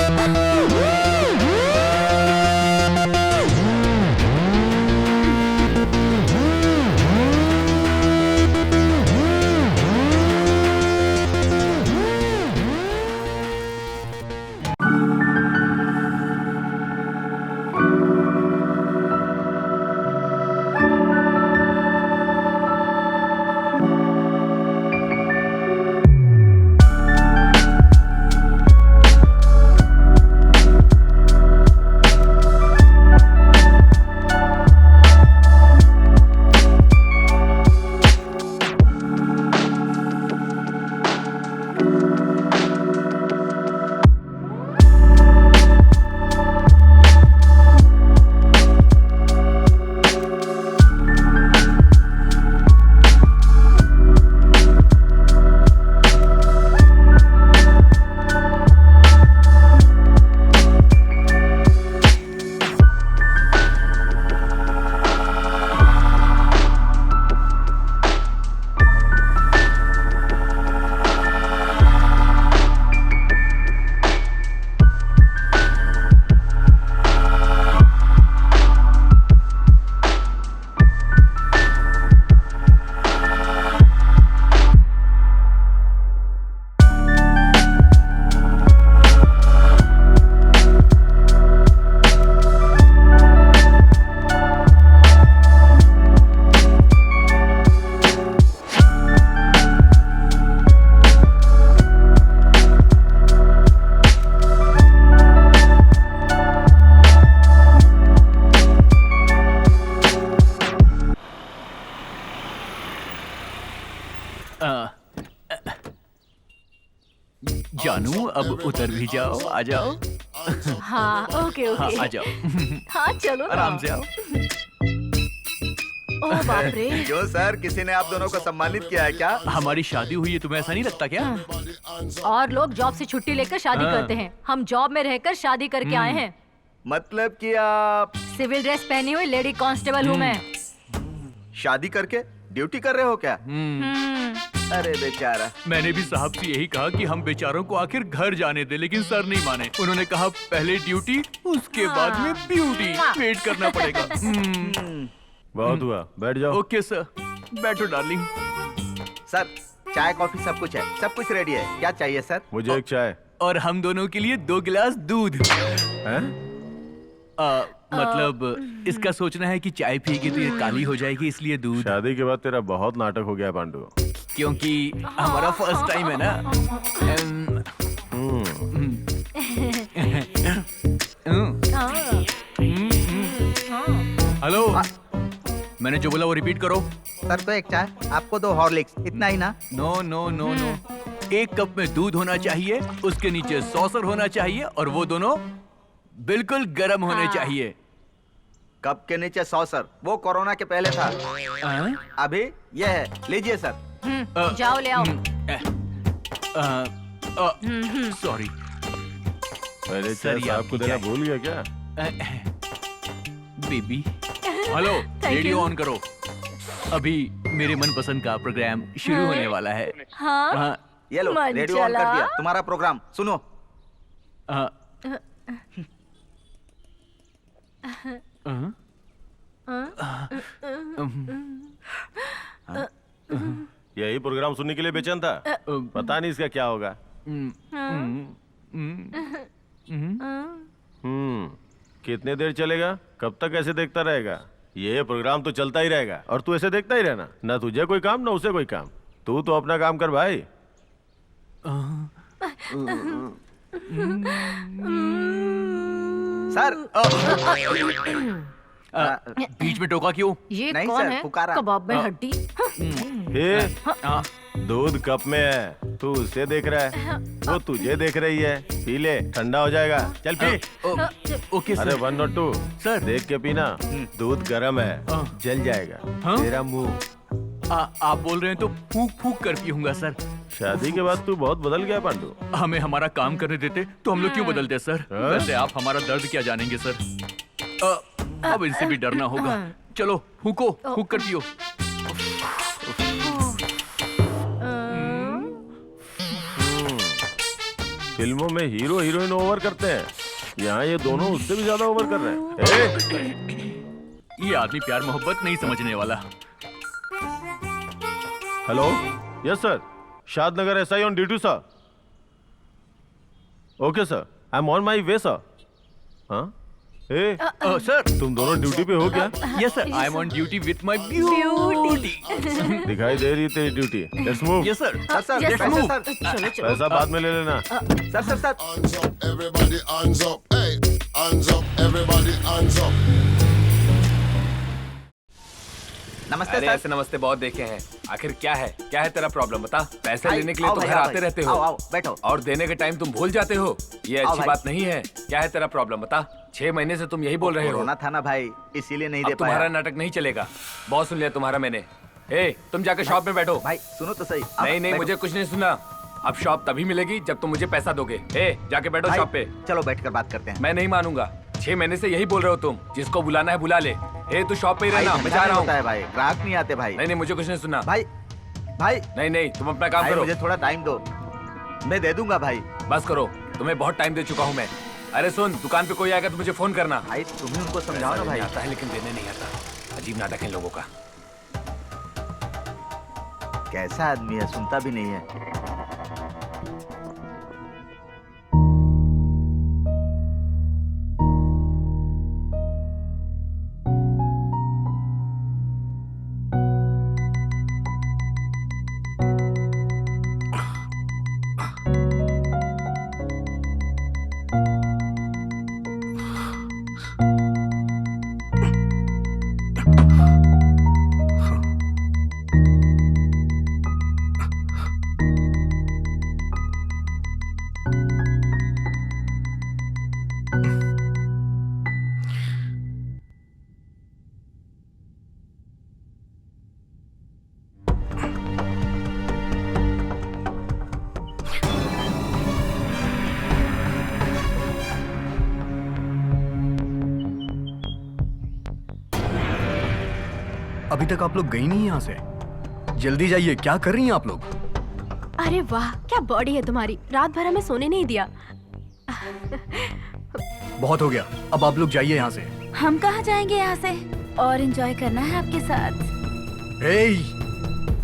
D: जानू, अब उतर भी जाओ, आ जाओ।
A: हाँ ओके
D: हाँ,
A: ओके।
D: आ जाओ।
A: हाँ चलो ना।
D: आराम से आओ।
A: ओह बाप रे।
B: जो सर, किसी ने आप दोनों को सम्मानित किया है क्या?
D: हमारी शादी हुई है, तुम्हें ऐसा नहीं लगता क्या?
A: और लोग जॉब से छुट्टी लेकर शादी
D: हाँ।
A: करते हैं, हम जॉब में रहकर शादी करके आए हैं।
B: मतलब कि आप
A: सिविल ड्रेस पहनी हुई लेडी कांस्टेबल हूँ मैं।
B: शादी करके ड्यूटी कर रहे हो क्या? अरे बेचारा।
D: मैंने भी साहब से यही कहा कि हम बेचारों को आखिर घर जाने दे, लेकिन सर नहीं माने। उन्होंने कहा पहले ड्यूटी, उसके बाद में ब्यूटी। वेट करना पड़ेगा।
E: बहुत हुआ, बैठ जाओ।
D: ओके सर, बैठो डार्लिंग।
B: सर, चाय कॉफी सब कुछ है, सब कुछ रेडी है। क्या चाहिए सर?
E: मुझे एक चाय।
D: और हम दोनों के लिए 2 गिलास दूध।
E: हैं?
D: मतलब इसका सोचना है कि चाय पिएगी तो ये काली हो जाएगी, इसलिए दूध।
E: शादी के बाद तेरा बहुत नाटक हो गया पांडु।
D: क्योंकि हमारा फर्स्ट टाइम है ना। हेलो, मैंने जो बोला वो रिपीट करो।
B: सर तो एक चाय, आपको 2 हॉर्लिक्स, इतना ही ना?
D: नो नो नो नो, एक कप में दूध होना चाहिए, उसके नीचे सॉसर होना चाहिए और वो दोनों बिल्कुल गर्म होने चाहिए।
B: कप के नीचे सॉसर, वो कोरोना के पहले था। अभी ये है, लीजिए सर।
A: जाओ ले आओ।
D: सॉरी
E: पहले
D: सर,
E: चाय
D: ये
E: साहब
D: आपकी
E: को देना
D: चाय।
E: भूल गया क्या?
D: बेबी। हेलो, रेडियो ऑन करो। अभी मेरे मनपसंद का प्रोग्राम शुरू होने वाला है।
A: हाँ
B: ये लो,
A: मन
B: रेडियो ऑन कर
A: चला।
B: दिया, तुम्हारा प्रोग्राम सुनो।
E: यही प्रोग्राम सुनने के लिए बेचैन था। पता नहीं इसका क्या होगा। कितने देर चलेगा? कब तक ऐसे देखता रहेगा? ये प्रोग्राम तो चलता ही रहेगा और तू ऐसे देखता ही रहना। ना तुझे कोई काम ना उसे कोई काम। तू तो अपना काम कर भाई।
B: सर
D: बीच में टोका क्यों?
A: ये
B: नहीं
A: कौन
B: सर,
A: है?
B: पुकारा।
A: कबाब में हड्डी।
E: दूध कप में है, तू उसे देख रहा है, वो तुझे देख रही है। पी ले, ठंडा हो जाएगा। चल पी।
D: ओके
E: अरे
D: सर।
E: 1 और 2
D: सर।
E: देख के पीना। दूध गर्म है, जल जाएगा
D: हाँ?
E: तेरा मुंह।
D: आप बोल रहे हैं तो फूक फूक कर पीऊंगा सर।
E: शादी के बाद तू बहुत बदल गया पांडु।
D: हमें हमारा काम करने देते तो हम लोग क्यों बदलते सर? वैसे आप हमारा दर्द क्या जानेंगे सर? अब इनसे भी डरना होगा। चलो फूको, फूक कर पियो।
E: फिल्मों में हीरो हीरोइन ओवर करते हैं, यहाँ ये दोनों उससे भी ज्यादा ओवर कर रहे हैं।
D: ये आदमी प्यार मोहब्बत नहीं समझने वाला।
E: Hello, yes sir, Shadnagar SI on duty sir. Okay sir, I am on my way sir. हाँ
D: सर,
E: तुम दोनों ड्यूटी पे हो क्या?
D: Yes sir, I am on duty with my beauty.
E: दिखाई दे रही तेरी duty. Let's move.
D: Yes sir.
B: Sir
A: Yes,
B: पैसे
A: move.
B: सर।
A: चलो चलो।
E: पैसा बाद में ले लेना।
B: Sir
H: Hands up, everybody, hands up, hey, hands up, everybody, hands up.
B: नमस्ते
F: अरे
B: सर।
F: ऐसे नमस्ते बहुत देखे हैं। आखिर क्या है तेरा प्रॉब्लम? बता। पैसे
B: भाई,
F: लेने के लिए
B: आओ
F: तो
B: भाई,
F: घर
B: आओ
F: आते
B: भाई।
F: रहते
B: आओ,
F: हो
B: आओ, बैठो।
F: और देने के टाइम तुम भूल जाते हो। ये
B: आओ
F: अच्छी
B: भाई।
F: बात नहीं है। क्या है तेरा प्रॉब्लम? बता। 6 महीने से तुम यही बोल रहे हो।
B: कोरोना था ना भाई, इसीलिए नहीं
F: अब
B: दे
F: तुम्हारा
B: पाया।
F: नाटक नहीं चलेगा। बहुत सुन लिया तुम्हारा मैंने। ए, तुम जाकर शॉप में बैठो।
B: भाई सुनो तो सही।
F: नहीं नहीं, मुझे कुछ नहीं सुना। अब शॉप तभी मिलेगी जब तुम मुझे पैसा दोगे। ए, जाके बैठो शॉप पे।
B: चलो बैठकर बात करते हैं।
F: मैं नहीं मानूंगा। 6 महीने से यही बोल रहे हो तुम। जिसको बुलाना है बुला ले। ए, तू शॉप पे ही रहना, मैं जा रहा हूँ।
B: होता है भाई, ग्राहक नहीं आते भाई।
F: नहीं नहीं, मुझे कुछ नहीं सुना।
B: भाई भाई
F: नहीं नहीं, तुम अपना काम
B: भाई,
F: करो।
B: मुझे थोड़ा टाइम दो, मैं दे दूंगा भाई।
F: बस करो, तुम्हें बहुत टाइम दे चुका हूँ मैं। अरे सुन, दुकान पे कोई आएगा तो मुझे फोन करना।
B: भाई तुम ही उनको समझाओ ना भाई।
F: आता है लेकिन देने नहीं आता। अजीब नाटक है इन लोगों का।
B: कैसा आदमी है, सुनता भी नहीं है। अभी तक आप लोग गई नहीं यहाँ से। जल्दी जाइए, क्या कर रही हैं आप लोग?
C: अरे वाह, क्या बॉडी है तुम्हारी। रात भर हमें सोने नहीं दिया।
B: बहुत हो गया, अब आप लोग जाइए यहाँ से।
G: हम कहाँ जाएंगे यहाँ से? और एंजॉय करना है आपके साथ।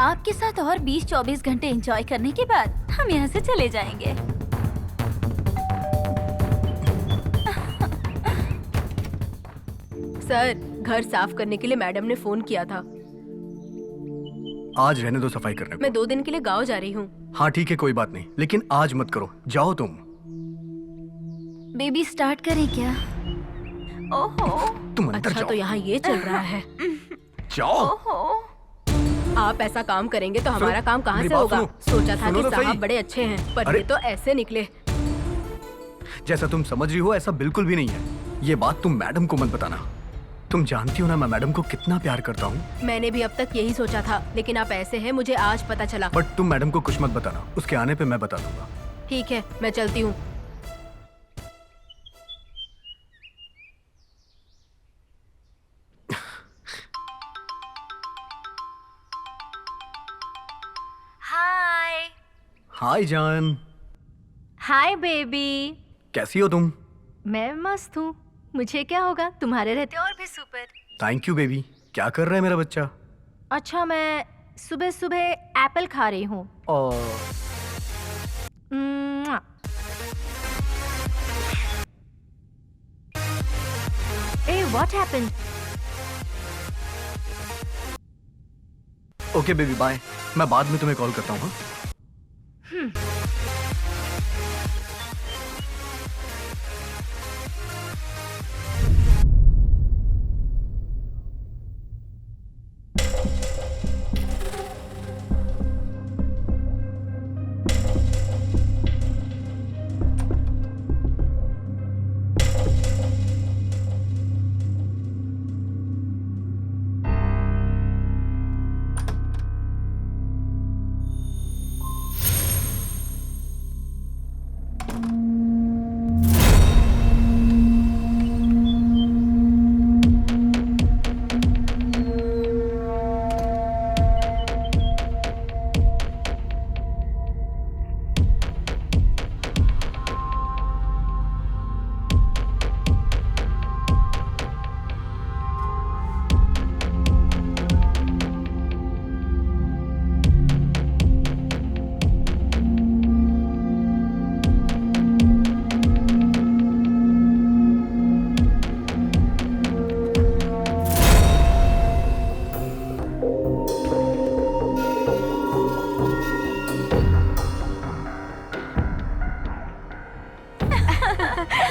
G: आपके साथ और 20-24 घंटे एंजॉय करने के बाद हम यहाँ से चले जाएंगे।
C: सर, घर साफ करने के लिए मैडम ने फोन किया था।
B: आज रहने दो सफाई करने को।
C: मैं 2 दिन के लिए गाँव जा रही हूँ।
B: हाँ ठीक है, कोई बात नहीं, लेकिन आज मत करो, जाओ तुम।
G: बेबी स्टार्ट करें क्या? ओहो,
B: तुम अंदर
C: अच्छा
B: जाओ।
C: तो यहाँ ये चल रहा है।
B: जाओ।
C: आप ऐसा काम करेंगे तो हमारा काम कहाँ
B: मेरी
C: से
B: बात
C: होगा?
B: सुनो।
C: सोचा था
B: सुनो
C: कि
B: तो सही।
C: साहब बड़े अच्छे हैं, पर
B: अरे।
C: ये तो ऐसे निकले।
B: जैसा तुम समझ रही हो ऐसा बिल्कुल भी नहीं है। ये बात तुम मैडम को मत बताना। तुम जानती हो ना मैं मैडम को कितना प्यार करता हूँ।
C: मैंने भी अब तक यही सोचा था, लेकिन आप ऐसे हैं मुझे आज पता चला।
B: बट तुम मैडम को कुछ मत बताना, उसके आने पे मैं बता दूंगा।
C: ठीक है, मैं चलती हूँ।
A: हाय।
B: हाय जान,
A: हाय बेबी।
B: कैसी हो तुम?
A: मैं मस्त हूँ। मुझे क्या होगा, तुम्हारे रहते और भी सुपर।
B: Thank you baby. क्या कर रहा है मेरा बच्चा?
A: अच्छा, मैं सुबह सुबह एप्पल खा रही हूँ। म्वा। ए, what happened?
B: Okay baby bye, मैं बाद में तुम्हें कॉल करता हूँ। हाँ?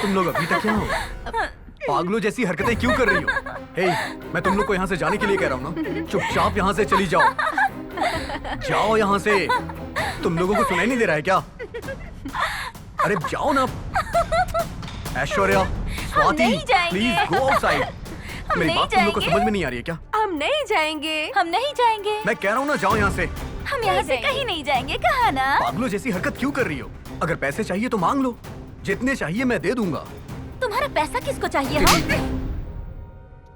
B: तुम लोग अभी तक यहाँ हो? पागलों जैसी हरकतें क्यों कर रही हो? हे, मैं तुम लोग को यहाँ से जाने के लिए कह रहा हूँ ना। चुपचाप यहाँ से चली जाओ। जाओ यहाँ से। तुम लोगों को सुनाई नहीं दे रहा है क्या? अरे जाओ ना। ऐश्वर्या, स्वाति,
G: नहीं जाएंगे।
B: Please go outside. मेरी बात तुम लोग को समझ में नहीं आ रही है क्या?
C: हम नहीं जाएंगे।
G: हम नहीं जाएंगे।
B: मैं कह रहा हूँ ना, जाओ यहाँ से।
G: हम यहाँ से कहीं नहीं जाएंगे, कहा ना।
B: पागलों जैसी हरकत क्यों कर रही हो? अगर पैसे चाहिए तो मांग लो, जितने चाहिए मैं दे दूंगा।
G: तुम्हारा पैसा किसको चाहिए? हाँ?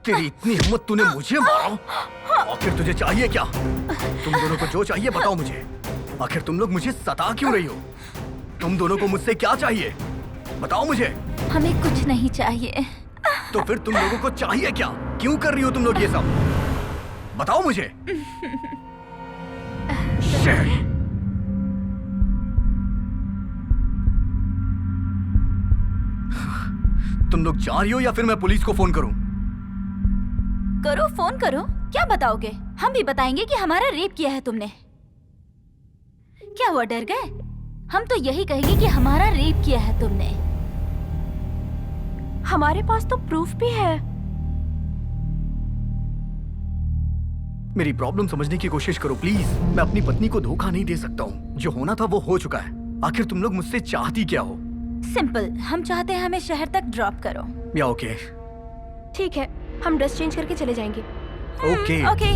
B: तेरी इतनी हिम्मत, तूने मुझे मारा। आखिर तुझे चाहिए क्या? तुम दोनों को जो चाहिए बताओ मुझे। आखिर तुम लोग मुझे सता क्यों रही हो? तुम दोनों को मुझसे क्या चाहिए? बताओ मुझे।
G: हमें कुछ नहीं चाहिए।
B: तो फिर तुम लोगों को चाहिए क्या? क्यों कर रही हो तुम लोग ये सब? बताओ मुझे। Shit. तुम लोग जा रही हो या फिर मैं पुलिस को फोन करूं?
G: करो, फोन करो। क्या बताओगे? हम भी बताएंगे कि हमारा रेप किया है तुमने। क्या वो डर गए? हम तो यही कहेंगे कि हमारा रेप किया है तुमने।
C: हमारे पास तो प्रूफ भी है।
B: मेरी प्रॉब्लम समझने की कोशिश करो प्लीज। मैं अपनी पत्नी को धोखा नहीं दे सकता हूँ। जो होना था वो हो चुका है। आखिर तुम लोग मुझसे चाहती क्या हो?
G: सिंपल, हम चाहते हैं हमें शहर तक ड्रॉप करो।
B: या ओके।
C: ठीक है, हम ड्रेस चेंज करके चले जाएंगे।
B: ओके।
G: ओके।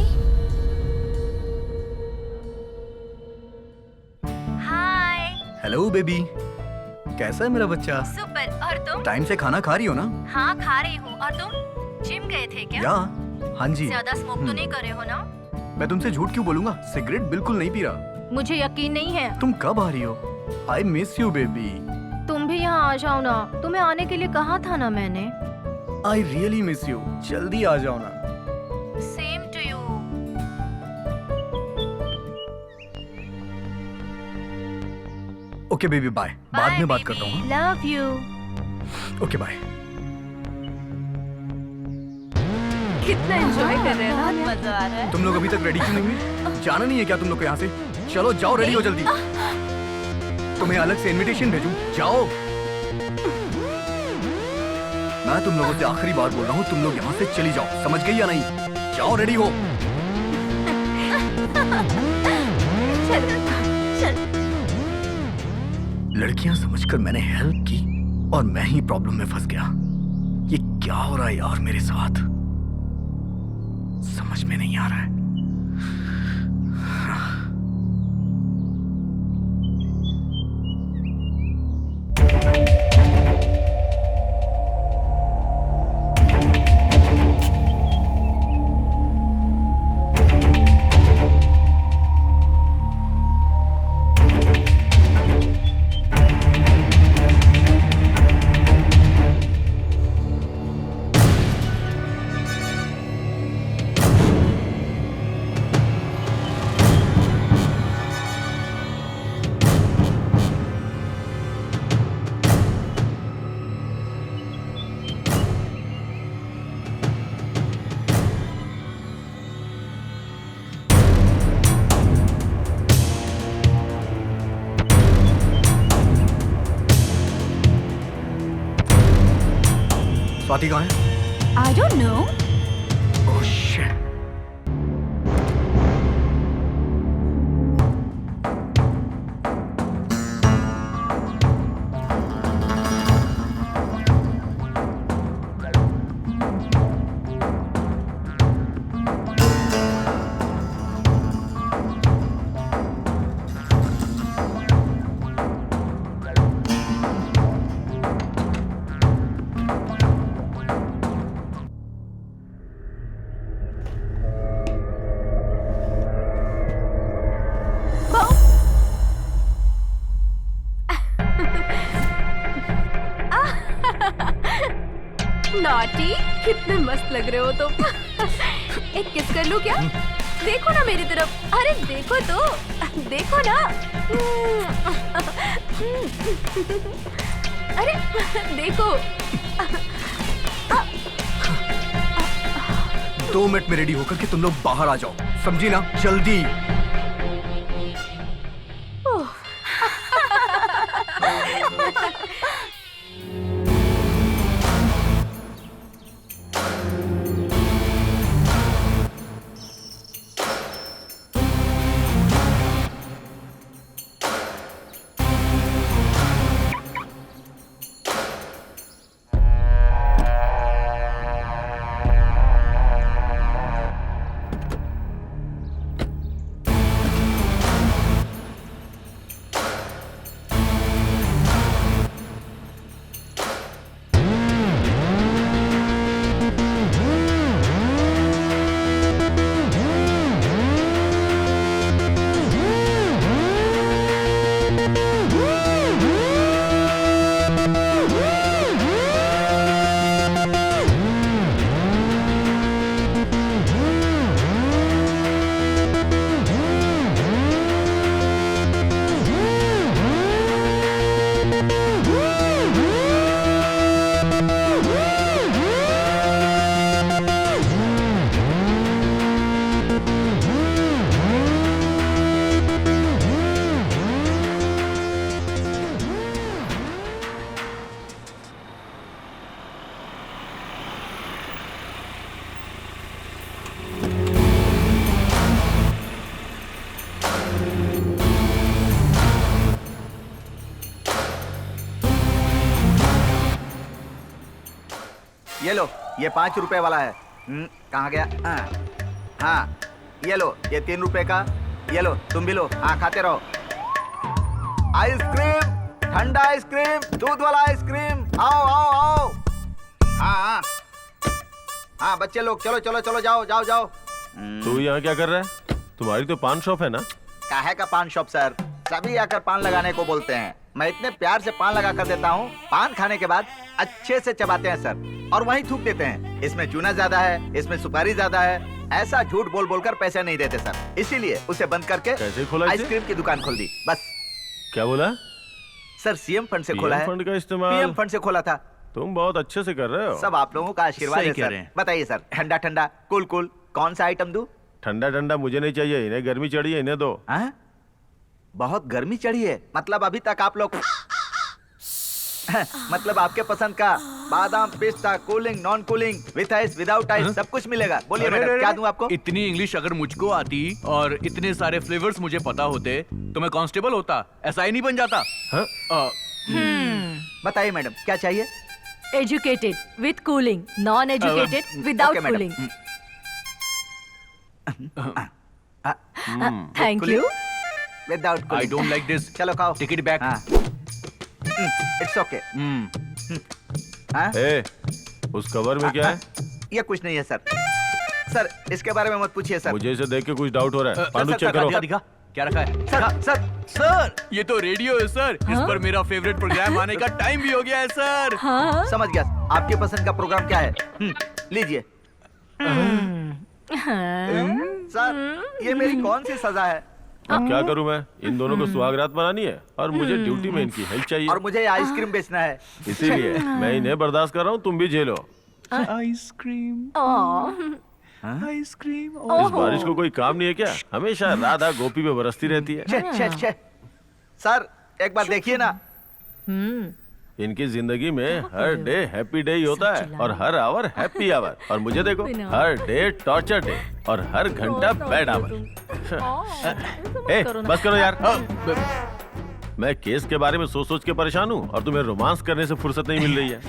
G: हाय।
B: हेलो बेबी, कैसा है मेरा बच्चा?
A: सुपर। और तुम?
B: टाइम से खाना खा रही हो ना?
A: हाँ, खा रही हूँ। और तुम जिम गए थे क्या?
B: या हाँ जी।
A: ज्यादा स्मोक तो नहीं कर रहे हो ना?
B: मैं तुमसे झूठ क्यों बोलूंगा? सिगरेट बिल्कुल नहीं पी रहा।
A: मुझे यकीन नहीं है।
B: तुम कब आ रही हो? I miss you baby.
A: तुम भी यहाँ आ जाओ ना। तुम्हें आने के लिए कहा था ना मैंने।
B: I really miss you. जल्दी आ जाओ ना।
A: Same to you.
B: Okay baby bye. बाद में बात करता हूँ।
A: Love you.
B: Okay bye.
C: कितना एंजॉय कर रहे हैं ना?
G: मजा आ रहा है।
B: तुम लोग अभी तक रेडी क्यों नहीं हुए? जाना नहीं है क्या तुम लोग को यहाँ से? चलो जाओ, रेडी हो जल्दी। तुम्हें अलग से इनविटेशन भेजूं? जाओ। मैं तुम लोगों से आखिरी बार बोल रहा हूँ, तुम लोग यहाँ से चली जाओ। समझ गई या नहीं? जाओ, रेडी हो। लड़कियां समझकर मैंने हेल्प की और मैं ही प्रॉब्लम में फंस गया। ये क्या हो रहा है यार मेरे साथ, समझ में नहीं आ रहा है। स्वाति कहाँ है?
G: I don't know.
B: Oh shit.
C: Naughty, कितने मस्त लग रहे हो तुम। एक किस कर लूं क्या? देखो ना मेरी तरफ, अरे देखो तो, देखो ना। अरे देखो।
B: 2 मिनट में रेडी होकर के तुम लोग बाहर आ जाओ, समझी ना? जल्दी।
I: ये लो, ये 5 रुपए वाला है। कहाँ गया? हाँ, ये लो, ये 3 रुपए का। ये लो, तुम भी लो। हाँ, खाते रहो। आइसक्रीम, ठंडा आइसक्रीम, दूध वाला आइसक्रीम। आओ आओ आओ। हाँ हाँ हाँ, बच्चे लोग चलो चलो चलो, जाओ जाओ जाओ।
E: तू यहाँ क्या कर रहा है? तुम्हारी तो पान शॉप है ना?
I: काहे का पान शॉप सर? सभी आकर पान लगाने को बोलते हैं। मैं इतने प्यार से पान लगा कर देता हूँ, पान खाने के बाद अच्छे से चबाते हैं सर, और वहीं थूक देते हैं। इसमें चूना ज्यादा है, इसमें सुपारी ज्यादा है, ऐसा झूठ बोल बोलकर पैसे नहीं देते सर। इसीलिए उसे बंद करके
E: कैसे खोला?
I: आइसक्रीम की दुकान खोल दी बस।
E: क्या बोला
I: सर? सीएम फंड से खोला है।
E: फंड का इस्तेमाल?
I: पीएम फंड से खोला था।
E: तुम बहुत अच्छे से कर रहे हो।
I: सब आप लोगों का आशीर्वाद है सर। बताइए सर, ठंडा ठंडा, कूल कूल, कौन सा आइटम दूं?
E: ठंडा ठंडा मुझे नहीं चाहिए, इन्हें गर्मी चढ़ी है, इन्हें दो।
I: बहुत गर्मी चढ़ी है? मतलब अभी तक आप लोग मतलब आपके पसंद का बादाम, पिस्ता, cooling, non cooling, with ice, without ice, सब कुछ मिलेगा। बोलिए
D: अरे,
I: मैडम,
D: अरे,
I: क्या दूं आपको?
D: इतनी इंग्लिश अगर मुझको आती और इतने सारे फ्लेवर्स मुझे पता होते तो मैं कांस्टेबल होता, एसआई नहीं बन जाता।
I: बताइए मैडम, क्या चाहिए?
A: Educated with cooling, non educated without
I: okay, madam.
A: Cooling. Thank you.
I: Without
D: I
I: cooling.
D: Don't like this.
I: चलो खाओ।
D: Take it back.
I: It's okay.
E: ए, उस कवर में क्या है?
I: ये कुछ नहीं है सर। सर इसके बारे में मत पूछिए सर।
E: मुझे इसे देख के कुछ डाउट हो रहा है। पांडु
I: सर,
E: चेक
I: सर,
E: करो।
D: दिखा क्या रखा है?
I: सर
D: सर ये तो रेडियो है सर। इस पर मेरा फेवरेट प्रोग्राम आने का टाइम भी हो गया है सर।
A: हाँ?
I: समझ गया। आपकी पसंद का प्रोग्राम क्या है? लीजिए। सर ये मेरी कौन सी सजा है?
E: अब क्या करूं मैं? इन दोनों को सुहागरात बनानी है और मुझे ड्यूटी में इनकी हेल्प चाहिए।
I: और मुझे आइसक्रीम बेचना है।
E: इसीलिए मैं इन्हें बर्दाश्त कर रहा हूँ, तुम भी झेलो।
D: Ice cream, ice cream.
E: इस बारिश को कोई काम नहीं है क्या? हमेशा राधा गोपी में बरसती रहती है।
I: छे, छे, छे। सर एक बार देखिए ना।
E: इनकी जिंदगी में हर डे हैप्पी डे ही होता है और हर आवर हैप्पी आवर, और मुझे देखो हर डे टॉर्चर डे और हर घंटा बैड आवर। ए, बस करो यार। मैं केस के बारे में सोच सोच के परेशान हूँ और तुम्हें रोमांस करने से फुर्सत नहीं मिल रही है।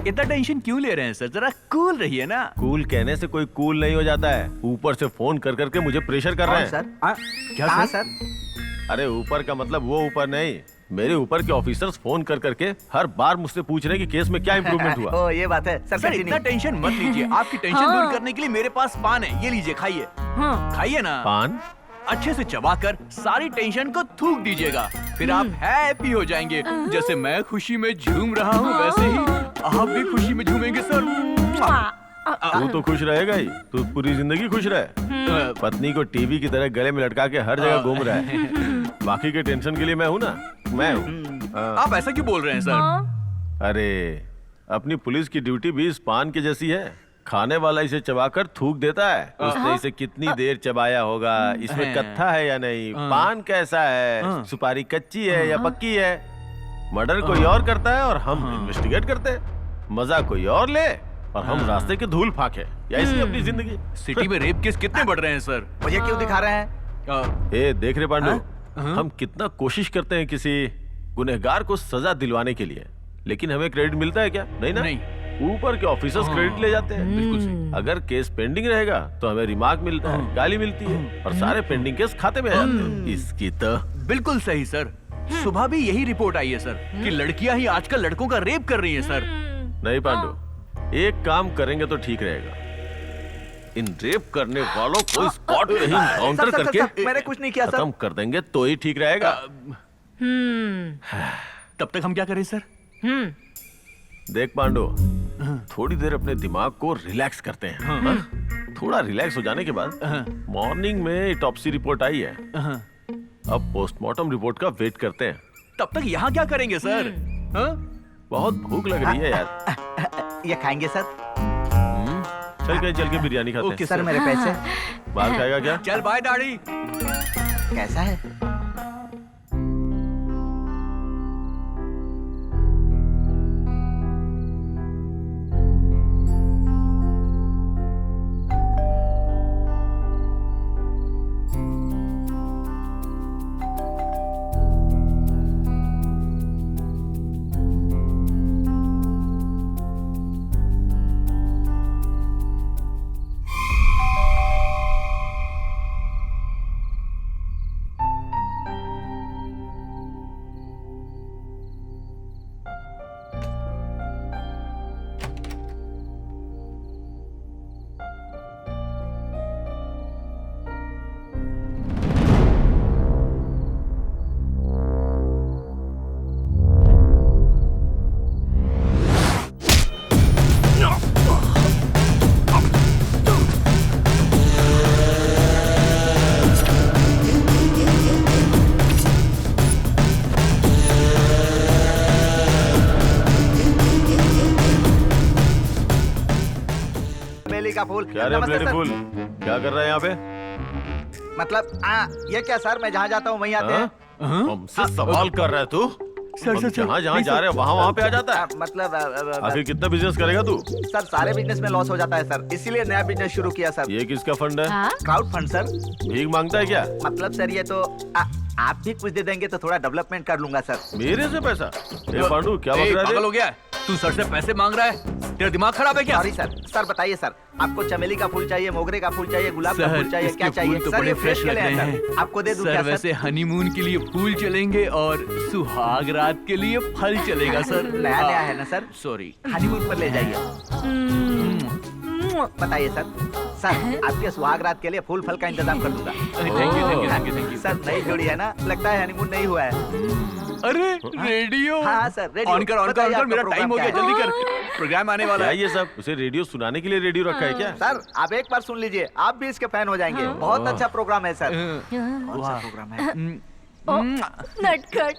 D: इतना टेंशन क्यों ले रहे हैं सर? जरा कूल रहिए ना।
E: कूल कहने से कोई कूल नहीं हो जाता है। ऊपर से फोन कर करके मुझे प्रेशर कर रहे हैं।
I: सर
D: क्या
I: हाँ
D: सर?
I: सर।
E: अरे ऊपर का मतलब वो ऊपर नहीं, मेरे ऊपर के ऑफिसर्स फोन कर करके हर बार मुझसे पूछ रहे हैं कि केस में क्या इम्प्रूवमेंट हुआ।
I: ओ ये बात है सर।
D: सर इतना टेंशन मत लीजिए। आपकी टेंशन दूर करने के लिए मेरे पास पान है, ये लीजिए खाइए। खाइए ना।
E: पान?
D: अच्छे से चबाकर सारी टेंशन को थूक दीजिएगा, फिर आप हैप्पी हो जाएंगे। जैसे मैं खुशी में झूम रहा हूँ वैसे ही आप भी खुशी में झूमेंगे सर।
E: तू तो खुश रहेगा ही, तू पूरी जिंदगी खुश रहे। पत्नी को टीवी की तरह गले में लटका के हर जगह घूम रहा है। बाकी के टेंशन के लिए मैं हूँ ना, मैं हूँ।
D: आप ऐसा क्यों बोल रहे हैं सर?
E: अरे अपनी पुलिस की ड्यूटी भी इस पान के जैसी है। खाने वाला इसे चबाकर थूक देता है। उसने इसे कितनी देर चबाया होगा, इसमें कत्था है या नहीं, पान कैसा है, सुपारी कच्ची है या पक्की है। मर्डर कोई और करता है और हम इन्वेस्टिगेट करते हैं। मजा कोई और ले और हम रास्ते के धूल फाके। या इसी अपनी जिंदगी।
D: सिटी में रेप केस कितने बढ़ रहे हैं सर?
I: मुझे क्यों दिखा रहे हैं?
E: ए देख रहे पांडु, हम कितना कोशिश करते हैं किसी गुनहगार को सजा दिलवाने के लिए, लेकिन हमें क्रेडिट मिलता है क्या? नहीं ना।
D: नहीं।
E: ऊपर के ऑफिसर्स क्रेडिट ले जाते हैं।
D: बिल्कुल सही।
E: अगर केस पेंडिंग रहेगा तो हमें रिमार्क मिलता है, गाली मिलती है और सारे पेंडिंग केस खाते में आ जाते हैं। इसकी तो
D: बिल्कुल सही सर। सुबह भी यही रिपोर्ट आई है सर कि लड़कियां ही आजकल लड़कों का रेप कर रही हैं सर।
E: नहीं पांडु, एक काम करेंगे तो ठीक रहेगा। इन रेप करने वालों को स्पॉट पे ही काउंटर
I: सर,
E: करके
I: मैंने कुछ नहीं किया सर।
E: खत्म कर देंगे तो ही ठीक रहेगा।
D: तब तक हम क्या करें सर?
E: देख पांडु, थोड़ी देर अपने दिमाग को रिलैक्स करते हैं। हाँ? थोड़ा रिलैक्स हो जाने के बाद मॉर्निंग में ऑटोप्सी रिपोर्ट आई है, अब पोस्टमार्टम रिपोर्ट का वेट करते हैं।
D: तब तक यहाँ क्या करेंगे सर?
E: बहुत भूख लग रही है यार।
I: ये खाएंगे सर?
E: चल कहीं चल के बिरयानी खाते हैं।
I: सर मेरे पैसे?
E: बाहर खाएगा क्या?
D: चल बाय दाढ़ी।
I: कैसा है? का फूल।
E: क्या रे
I: नमस्ते
E: ब्लडी
I: सर।
E: फूल, क्या कर रहा है यहाँ पे?
I: मतलब ये क्या सर, मैं जहाँ जाता हूँ वहीं आते हैं।
E: हमसे सवाल कर रहा है तू?
B: सर सर
E: जहाँ जहाँ जा रहे हैं वहाँ पे आ जाता है।
I: मतलब
E: आखिर कितना बिजनेस करेगा तू?
I: सर सारे बिजनेस में लॉस हो जाता है सर, इसीलिए नया बिजनेस शुरू किया सर।
E: ये किसका फंड है?
I: Crowd fund sir.
E: भीख मांगता है क्या?
I: मतलब सर ये तो आप भी कुछ दे देंगे तो थोड़ा डेवलपमेंट कर लूंगा सर।
E: मेरे से पैसा? पांडू क्या बक रहा है?
D: पागल हो गया है? तू सर से पैसे मांग रहा है? तेरा दिमाग खराब है क्या?
I: Sorry sir. सर बताइए सर, आपको चमेली का फूल चाहिए, मोगरे का फूल चाहिए, गुलाब का फूल चाहिए, क्या चाहिए?
D: तो
I: सर
D: बड़े
I: ये
D: फ्रेश लग रहे हैं।
I: आपको दे दूं
D: सर
I: क्या
D: वैसे हनीमून के लिए फूल चलेंगे और सुहाग रात के लिए फल चलेगा सर।
I: नया नया है ना सर?
D: सॉरी।
I: हनीमून पर ले जाइए। बताइए सर। सर आपके सुहाग रात के लिए फूल फल का इंतजाम कर दूंगा।
D: Thank you.
I: सर नई जोड़ी है ना, लगता है हनीमून नहीं हुआ है।
D: अरे रेडियो।
I: हाँ सर रेडियो।
D: ऑन कर, मेरा टाइम हो गया, जल्दी कर, प्रोग्राम आने वाला है।
E: ये सब उसे रेडियो सुनाने के लिए रेडियो रखा है क्या?
I: सर आप एक बार सुन लीजिए, आप भी इसके फैन हो जाएंगे। बहुत अच्छा प्रोग्राम है सर। कौन सा प्रोग्राम है?
A: नटखट।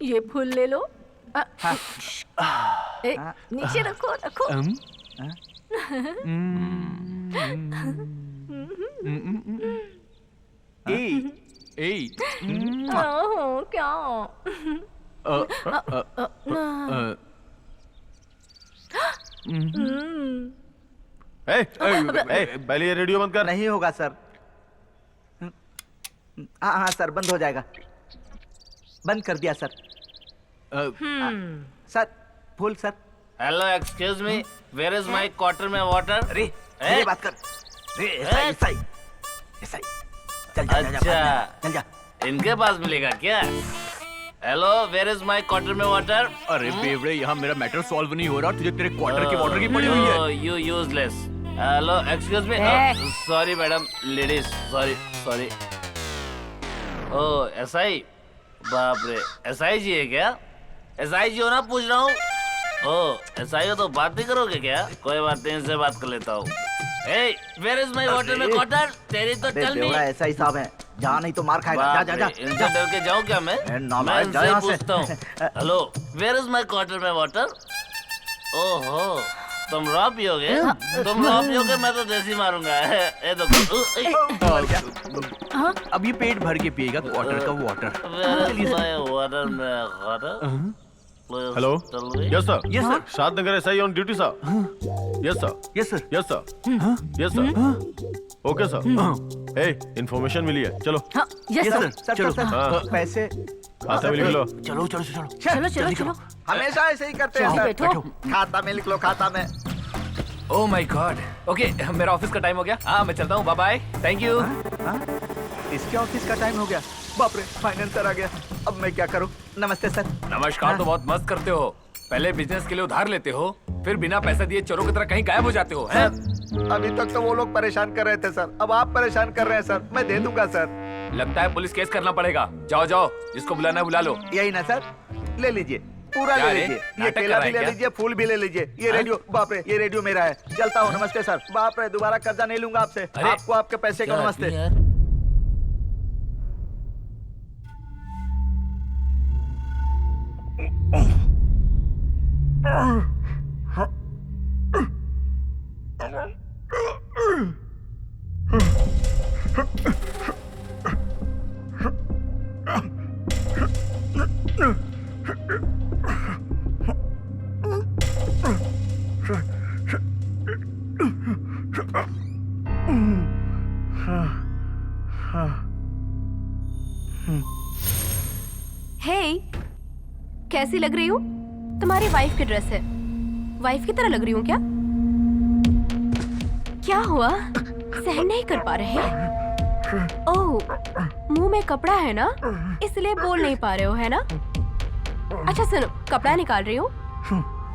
A: ये फूल ले लो। नीचे रखो रखो। क्या?
E: पहले ये रेडियो बंद कर।
I: नहीं होगा सर। हाँ सर बंद हो जाएगा। बंद कर दिया सर। सर फूल sir.
J: Hello excuse me, where is my quarter में वाटर?
I: अरे ये बात कर। ऐसा ही। चल जा।
J: इनके पास मिलेगा क्या? Hello where is my quarter में वाटर?
D: अरे बेवड़े, यहाँ मेरा मैटर सॉल्व नहीं हो रहा, तुझे तेरे क्वार्टर के वाटर की पड़ी हुई है।
J: You useless. Hello excuse me, sorry madam, ladies, sorry. ओ एसआई, बाप रे, एसआई जी है क्या? एसआई जी हो ना, पूछ रहा हूँ। ओ एसआई हो तो बात नहीं करोगे क्या? कोई बात नहीं, इनसे बात कर लेता हूँ। Hey, where is my water में क्वार्टर? तेरी तो चल नहीं।
I: ऐसा ही साहब है, जहाँ नहीं तो मार खाएगा। जा।
J: इनसे डर के जाऊँ क्या मैं इनसे पूछता हूँ। Hello, where is my quarter में वाटर? ओहो, तुम रॉ पियोगे? मैं तो देसी मारूंगा। ये तो
D: अब ये पेट भर के पिएगा क्वार्टर का वाटर।
J: वाटर में water.
E: Hello, yes sir, Shadnagar SI on duty sir. Yes sir. Okay sir. ए इंफॉर्मेशन मिली है, चलो।
A: Yes sir.
I: चलो। पैसे
E: खाता में लिख लो।
A: चलो।
I: हमेशा ऐसे ही करते हैं सर। खाता में लिख लो, खाता में।
F: Oh my God. ओके, मेरा ऑफिस का टाइम हो गया। हाँ मैं चलता हूँ, बाय बाय, थैंक यू।
I: इसके ऑफिस का टाइम हो गया। बाप रे, फाइनेंसर आ गया। अब मैं क्या करूं? नमस्ते सर।
F: नमस्कार तो बहुत मस्त करते हो। पहले बिजनेस के लिए उधार लेते हो, फिर बिना पैसा दिए चोरों की तरह कहीं गायब हो जाते हो।
I: अभी तक तो वो लोग परेशान कर रहे थे सर, अब आप परेशान कर रहे हैं सर। मैं दे दूंगा सर।
F: लगता है पुलिस केस करना पड़ेगा। जाओ, जिसको बुलाना है बुला लो।
I: यही ना सर, ले लीजिए, पूरा ले लीजिए। ये केला भी ले लीजिए, फूल भी ले लीजिए। ये रेडियो, बाप रे, ये रेडियो मेरा है। चलता हूँ, नमस्ते सर। बाप रे, दोबारा कर्जा नहीं लूंगा आपसे। आपको आपके पैसे का नमस्ते।
C: हे, कैसी लग रही हूँ? तुम्हारी वाइफ की ड्रेस है। वाइफ की तरह लग रही हूँ क्या? क्या हुआ? सहन नहीं कर पा रहे? ओह, मुंह में कपड़ा है ना, इसलिए बोल नहीं पा रहे हो, है ना? अच्छा सुनो, कपड़ा निकाल रही हूँ।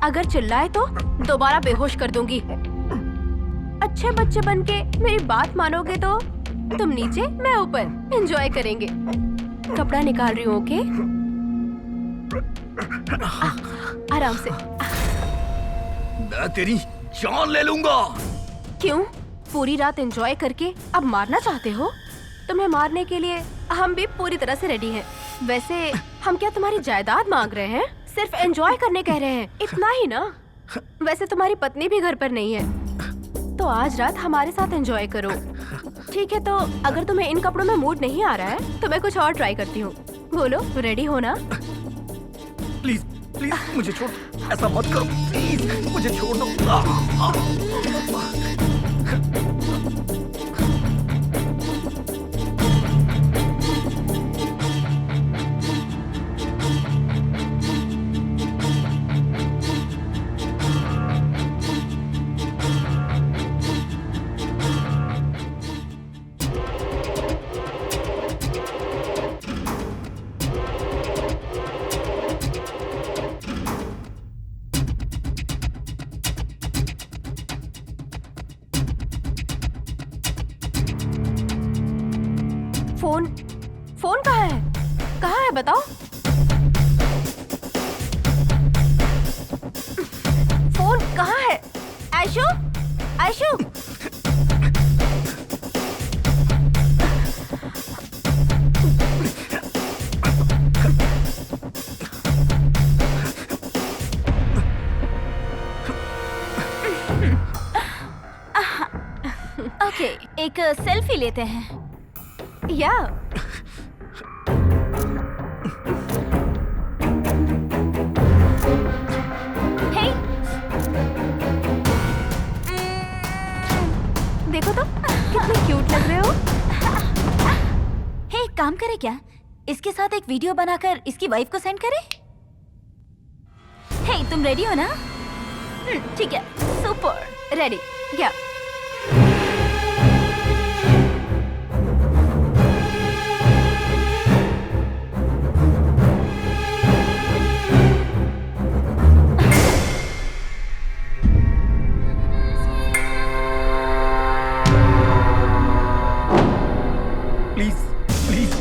C: अगर चिल्लाए तो दोबारा बेहोश कर दूंगी। अच्छे बच्चे बनके मेरी बात मानोगे तो तुम नीचे, मैं ऊपर एंजॉय करेंगे। कपड़ा निकाल रही हूँ, ओके? आराम से।
B: मैं तेरी जान ले लूंगा।
C: क्यों? पूरी रात एंजॉय करके अब मारना चाहते हो? तुम्हें मारने के लिए हम भी पूरी तरह से रेडी हैं। वैसे हम क्या तुम्हारी जायदाद मांग रहे हैं? सिर्फ एंजॉय करने कह रहे हैं, इतना ही ना? वैसे तुम्हारी पत्नी भी घर पर नहीं है। तो आज रात हमारे साथ एंजॉय करो। ठीक है, तो अगर तुम्हें इन कपड़ों में मूड नहीं आ रहा है तो मैं कुछ और ट्राई करती हूँ। बोलो, रेडी हो ना?
B: प्लीज प्लीज मुझे छोड़, ऐसा मत करो प्लीज, मुझे छोड़ दो।
C: फोन कहाँ है? कहाँ है बताओ? फोन कहाँ है? आयशु, आयशु।
G: ओके, एक सेल्फी लेते हैं।
C: या देखो तो कितने क्यूट लग रहे हो।
G: हे, काम करे क्या? इसके साथ एक वीडियो बनाकर इसकी वाइफ को सेंड करें? हे, तुम रेडी हो ना? ठीक है, सुपर
C: रेडी। या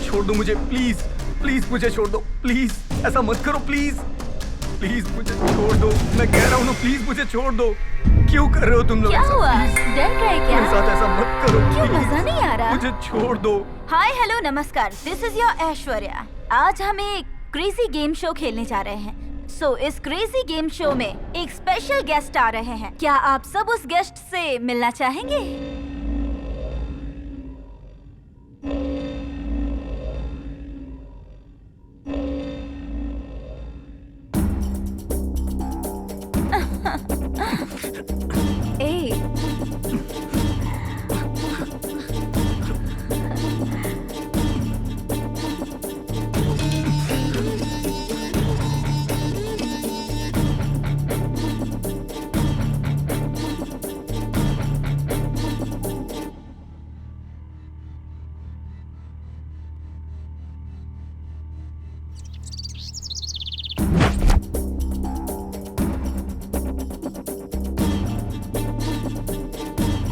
B: छोड़ दो मुझे, प्लीज प्लीज मुझे छोड़ दो, प्लीज ऐसा मत करो, प्लीज प्लीज मुझे छोड़ दो, मैं कह रहा हूँ ना, प्लीज मुझे छोड़ दो। क्यों कर रहे हो तुम लोग?
G: क्या हुआ? डर गए क्या?
B: मेरे साथ ऐसा मत करो,
G: क्यों?
B: please,
G: मजा नहीं आ रहा?
B: मुझे छोड़ दो।
G: हाय हेलो नमस्कार, दिस इज योर ऐश्वर्या। आज हम एक क्रेजी गेम शो खेलने जा रहे हैं। सो इस क्रेजी गेम शो में एक स्पेशल गेस्ट आ रहे हैं। क्या आप सब उस गेस्ट से मिलना चाहेंगे?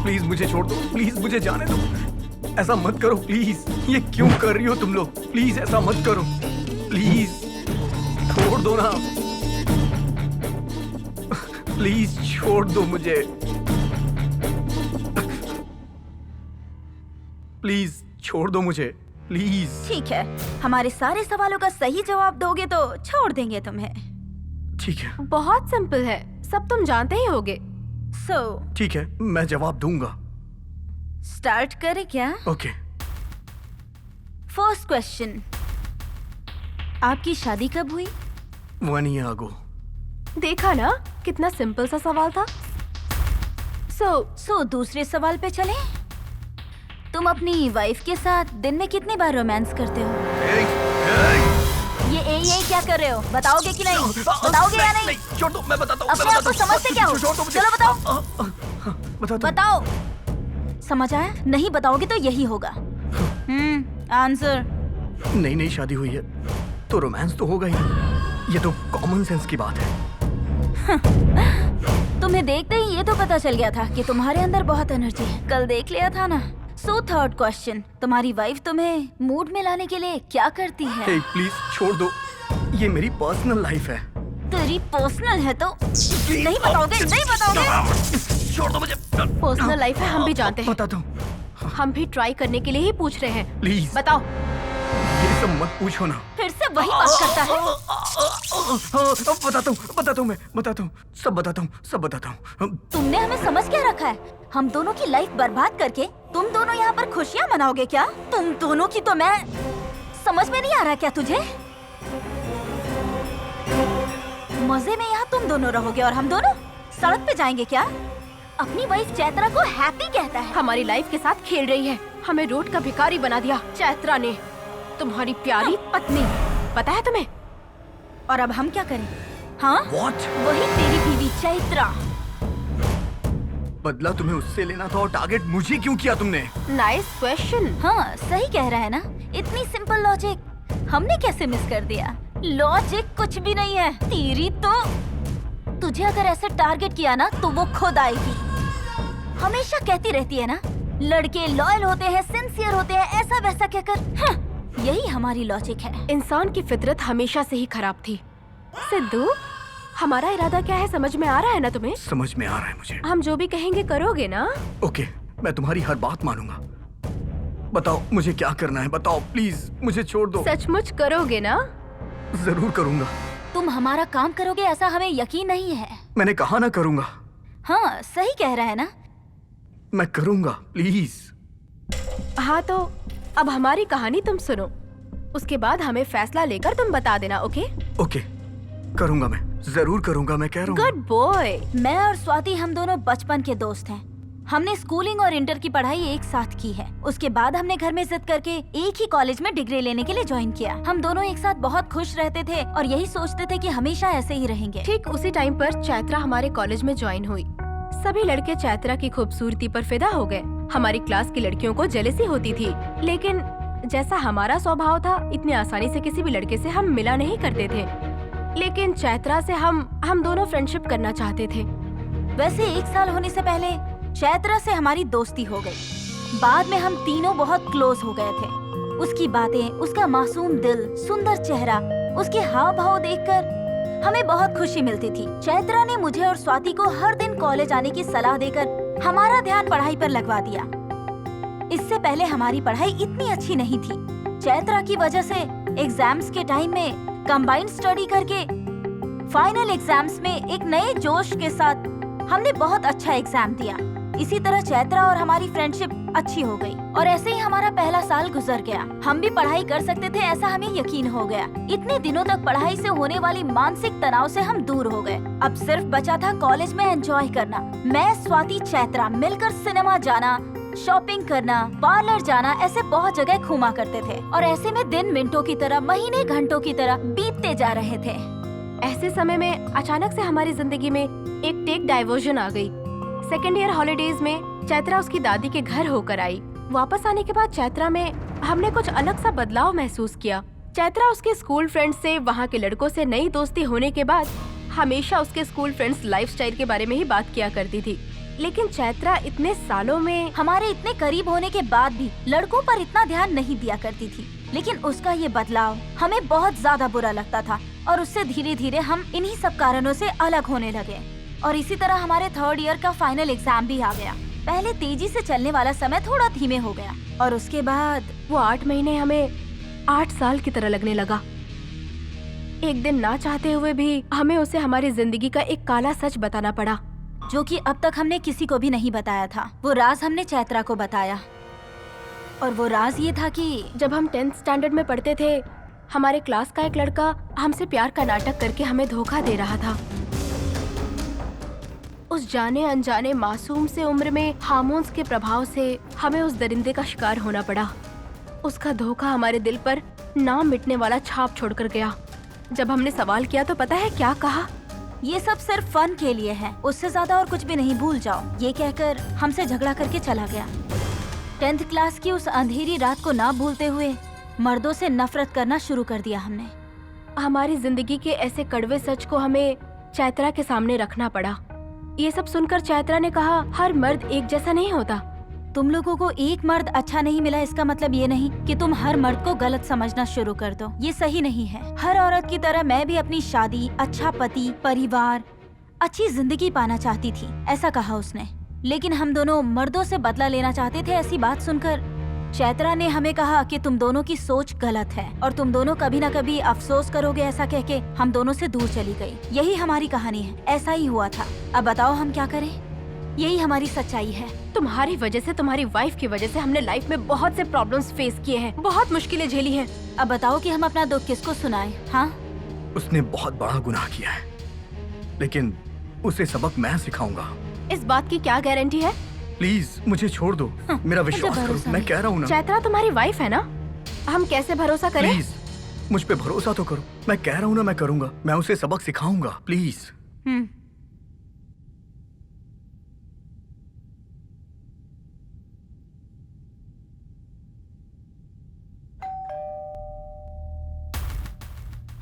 B: प्लीज मुझे छोड़ दो, प्लीज मुझे जाने दो, ऐसा मत करो प्लीज। ये क्यों कर रही हो तुम लोग? प्लीज ऐसा मत करो, प्लीज छोड़ दो ना, प्लीज छोड़ दो मुझे, प्लीज छोड़ दो मुझे, प्लीज।
G: ठीक है, हमारे सारे सवालों का सही जवाब दोगे तो छोड़ देंगे तुम्हें।
B: ठीक है,
C: बहुत सिंपल है, सब तुम जानते ही होगे।
B: ठीक है, मैं जवाब दूंगा।
G: स्टार्ट करें क्या?
B: ओके।
G: फर्स्ट क्वेश्चन, आपकी शादी कब हुई?
B: 1 year ago।
C: देखा ना, कितना सिंपल सा सवाल था।
G: सो दूसरे सवाल पे चलें। तुम अपनी वाइफ के साथ दिन में कितनी बार रोमांस करते हो? ये क्या कर रहे हो? बताओगे कि नहीं? बताओगे या नहीं?
B: छोड़ दो, मैं बताता हूँ।
G: अपने आप को समझते क्या हो? चलो बताओ। बताओ। समझ आया? नहीं बताओगे तो यही होगा। आंसर।
B: नहीं शादी हुई है तो रोमांस तो होगा ही, ये तो कॉमन सेंस की बात है।
G: तुम्हें देखते ही ये तो पता चल गया था कि तुम्हारे अंदर बहुत एनर्जी है। कल देख लिया था ना। सो थर्ड क्वेश्चन, तुम्हारी वाइफ तुम्हें मूड में लाने के लिए क्या करती है?
B: Hey, प्लीज छोड़ दो, ये मेरी पर्सनल लाइफ है।
G: तेरी पर्सनल है तो नहीं बताओगे? नहीं बताओगे?
B: छोड़ दो मुझे।
C: पर्सनल लाइफ है, हम भी जानते हैं।
B: बता दो।
C: हम भी ट्राई करने के लिए ही पूछ रहे हैं।
B: प्लीज
C: बताओ।
B: ये सब मत पूछो ना।
G: फिर से वही बात करता है।
B: बताता हूँ, सब बताता हूँ।
G: तुमने हमें समझ क्या रखा है? हम दोनों की लाइफ बर्बाद करके तुम दोनों यहाँ पर खुशियाँ मनाओगे क्या? तुम दोनों की तो मैं समझ में नहीं आ रहा क्या तुझे? मजे में यहाँ तुम दोनों रहोगे और हम दोनों सड़क पे जाएंगे क्या? अपनी वाइफ चैत्रा को हैप्पी कहता है।
C: हमारी लाइफ के साथ खेल रही है। हमें रोड का भिखारी बना दिया चैत्रा ने, तुम्हारी प्यारी पत्नी। पता है तुम्हें?
G: और अब हम क्या करें? हाँ?
B: What?
G: वही तेरी बीवी चैत्रा।
B: बदला तुम्हें उससे लेना था और टारगेट मुझे क्यों किया तुमने?
C: Nice question.
G: हाँ, सही कह रहा है ना? इतनी सिंपल लॉजिक हमने कैसे मिस कर दिया? लॉजिक कुछ भी नहीं है तेरी तो। तुझे अगर ऐसे टारगेट किया ना तो वो खुद आएगी। हमेशा कहती रहती है ना, लड़के लॉयल होते हैं, सिंसियर होते हैं, ऐसा वैसा कहकर। हाँ, यही हमारी लॉजिक है।
C: इंसान की फितरत हमेशा से ही खराब थी। सिद्धू, हमारा इरादा क्या है समझ में आ रहा है ना तुम्हें?
B: समझ में आ रहा है मुझे।
C: हम जो भी कहेंगे करोगे ना?
B: ओके, मैं तुम्हारी हर बात मानूंगा। बताओ मुझे क्या करना है, बताओ प्लीज, मुझे छोड़ दो।
C: सचमुच करोगे ना?
B: जरूर करूंगा।
G: तुम हमारा काम करोगे ऐसा हमें यकीन नहीं है।
B: मैंने कहा ना करूंगा।
G: हाँ, सही कह रहा है ना?
B: मैं करूंगा, प्लीज।
C: हाँ तो अब हमारी कहानी तुम सुनो, उसके बाद हमें फैसला लेकर तुम बता देना। ओके?
B: ओके, करूंगा, मैं जरूर करूंगा, मैं कह रहा हूँ।
C: Good boy.
G: मैं और स्वाति हम दोनों बचपन के दोस्त हैं। हमने स्कूलिंग और इंटर की पढ़ाई एक साथ की है। उसके बाद हमने घर में जिद करके एक ही कॉलेज में डिग्री लेने के लिए ज्वाइन किया। हम दोनों एक साथ बहुत खुश रहते थे और यही सोचते थे कि हमेशा ऐसे ही रहेंगे।
C: ठीक उसी टाइम पर चैत्रा हमारे कॉलेज में ज्वाइन हुई। सभी लड़के चैत्रा की खूबसूरती पर फिदा हो गए। हमारी क्लास की लड़कियों को जेलसी होती थी, लेकिन जैसा हमारा स्वभाव था, इतनी आसानी से किसी भी लड़के से हम मिला नहीं करते थे। लेकिन चैत्रा से हम दोनों फ्रेंडशिप करना चाहते थे।
G: वैसे 1 साल होने से पहले चैत्रा से हमारी दोस्ती हो गई। बाद में हम तीनों बहुत क्लोज हो गए थे। उसकी बातें, उसका मासूम दिल, सुंदर चेहरा, उसके हाव भाव देखकर हमें बहुत खुशी मिलती थी। चैत्रा ने मुझे और स्वाति को हर दिन कॉलेज आने की सलाह देकर हमारा ध्यान पढ़ाई पर लगवा दिया। इससे पहले हमारी पढ़ाई इतनी अच्छी नहीं थी। चैत्रा की वजह से एग्जाम्स के टाइम में कंबाइंड स्टडी करके फाइनल एग्जाम्स में एक नए जोश के साथ हमने बहुत अच्छा एग्जाम दिया। इसी तरह चैत्रा और हमारी फ्रेंडशिप अच्छी हो गई और ऐसे ही हमारा पहला साल गुजर गया। हम भी पढ़ाई कर सकते थे ऐसा हमें यकीन हो गया। इतने दिनों तक पढ़ाई से होने वाली मानसिक तनाव से हम दूर हो गए। अब सिर्फ बचा था कॉलेज में एंजॉय करना। मैं, स्वाति, चैत्रा मिलकर सिनेमा जाना, शॉपिंग करना, पार्लर जाना, ऐसे बहुत जगह घूमा करते थे और ऐसे में दिन मिनटों की तरह, महीने घंटों की तरह बीतते जा रहे थे।
C: ऐसे समय में अचानक से हमारी जिंदगी में एक टेक डाइवर्जन आ गई। सेकेंड ईयर हॉलीडेज में चैत्रा उसकी दादी के घर होकर आई। वापस आने के बाद चैत्रा में हमने कुछ अलग सा बदलाव महसूस किया। चैत्रा उसके स्कूल फ्रेंड्स से, वहाँ के लड़कों से नई दोस्ती होने के बाद हमेशा उसके स्कूल फ्रेंड्स लाइफस्टाइल के बारे में ही बात किया करती थी। लेकिन चैत्रा इतने सालों में
G: हमारे इतने करीब होने के बाद भी लड़कों पर इतना ध्यान नहीं दिया करती थी। लेकिन उसका ये बदलाव हमें बहुत ज्यादा बुरा लगता था और उससे धीरे धीरे हम इन्हीं सब कारणों से अलग होने लगे। और इसी तरह हमारे 3rd ईयर का फाइनल एग्जाम भी आ गया। पहले तेजी से चलने वाला समय थोड़ा धीमे हो गया और उसके बाद
C: वो 8 महीने हमें 8 साल की तरह लगने लगा। एक दिन ना चाहते हुए भी हमें उसे हमारी जिंदगी का एक काला सच बताना पड़ा,
G: जो कि अब तक हमने किसी को भी नहीं बताया था। वो राज हमने चैत्रा को बताया और वो राज ये था कि
C: जब हम 10th स्टैंडर्ड में पढ़ते थे, हमारे क्लास का एक लड़का हमसे प्यार का नाटक करके हमें धोखा दे रहा था। उस जाने अनजाने मासूम से उम्र में हार्मोन्स के प्रभाव से हमें उस दरिंदे का शिकार होना पड़ा। उसका धोखा हमारे दिल पर ना मिटने वाला छाप छोड़कर गया। जब हमने सवाल किया तो पता है क्या कहा?
G: ये सब सिर्फ फन के लिए है, उससे ज्यादा और कुछ भी नहीं, भूल जाओ। ये कहकर हमसे झगड़ा करके चला गया। 10th क्लास की उस अंधेरी रात को ना भूलते हुए मर्दों से नफरत करना शुरू कर दिया हमने।
C: हमारी जिंदगी के ऐसे कड़वे सच को हमें चैत्रा के सामने रखना पड़ा। ये सब सुनकर चैत्रा ने कहा, हर मर्द एक जैसा नहीं होता।
G: तुम लोगों को एक मर्द अच्छा नहीं मिला, इसका मतलब ये नहीं कि तुम हर मर्द को गलत समझना शुरू कर दो। ये सही नहीं है। हर औरत की तरह मैं भी अपनी शादी, अच्छा पति, परिवार, अच्छी जिंदगी पाना चाहती थी, ऐसा कहा उसने। लेकिन हम दोनों मर्दों से बदला लेना चाहते थे। ऐसी बात सुनकर चैत्रा ने हमें कहा कि तुम दोनों की सोच गलत है और तुम दोनों कभी ना कभी अफसोस करोगे, ऐसा कह के हम दोनों से दूर चली गई। यही हमारी कहानी है, ऐसा ही हुआ था। अब बताओ हम क्या करें? यही हमारी सच्चाई है।
C: तुम्हारी वजह से, तुम्हारी वाइफ की वजह से हमने लाइफ में बहुत से प्रॉब्लम्स फेस किए हैं, बहुत मुश्किलें झेली हैं।
G: अब बताओ कि हम अपना दुख किसको सुनाएं? हाँ,
B: उसने बहुत बड़ा गुनाह किया है, लेकिन उसे सबक मैं सिखाऊंगा।
C: इस बात की क्या गारंटी है?
B: प्लीज मुझे छोड़ दो, मेरा विश्वास करो, मैं कह रहा हूँ ना।
C: चैत्रा तुम्हारी वाइफ है ना, हम कैसे भरोसा करें?
B: प्लीज मुझ पे भरोसा तो करो, मैं कह रहा हूँ ना, मैं करूँगा, मैं उसे सबक सिखाऊंगा, प्लीज।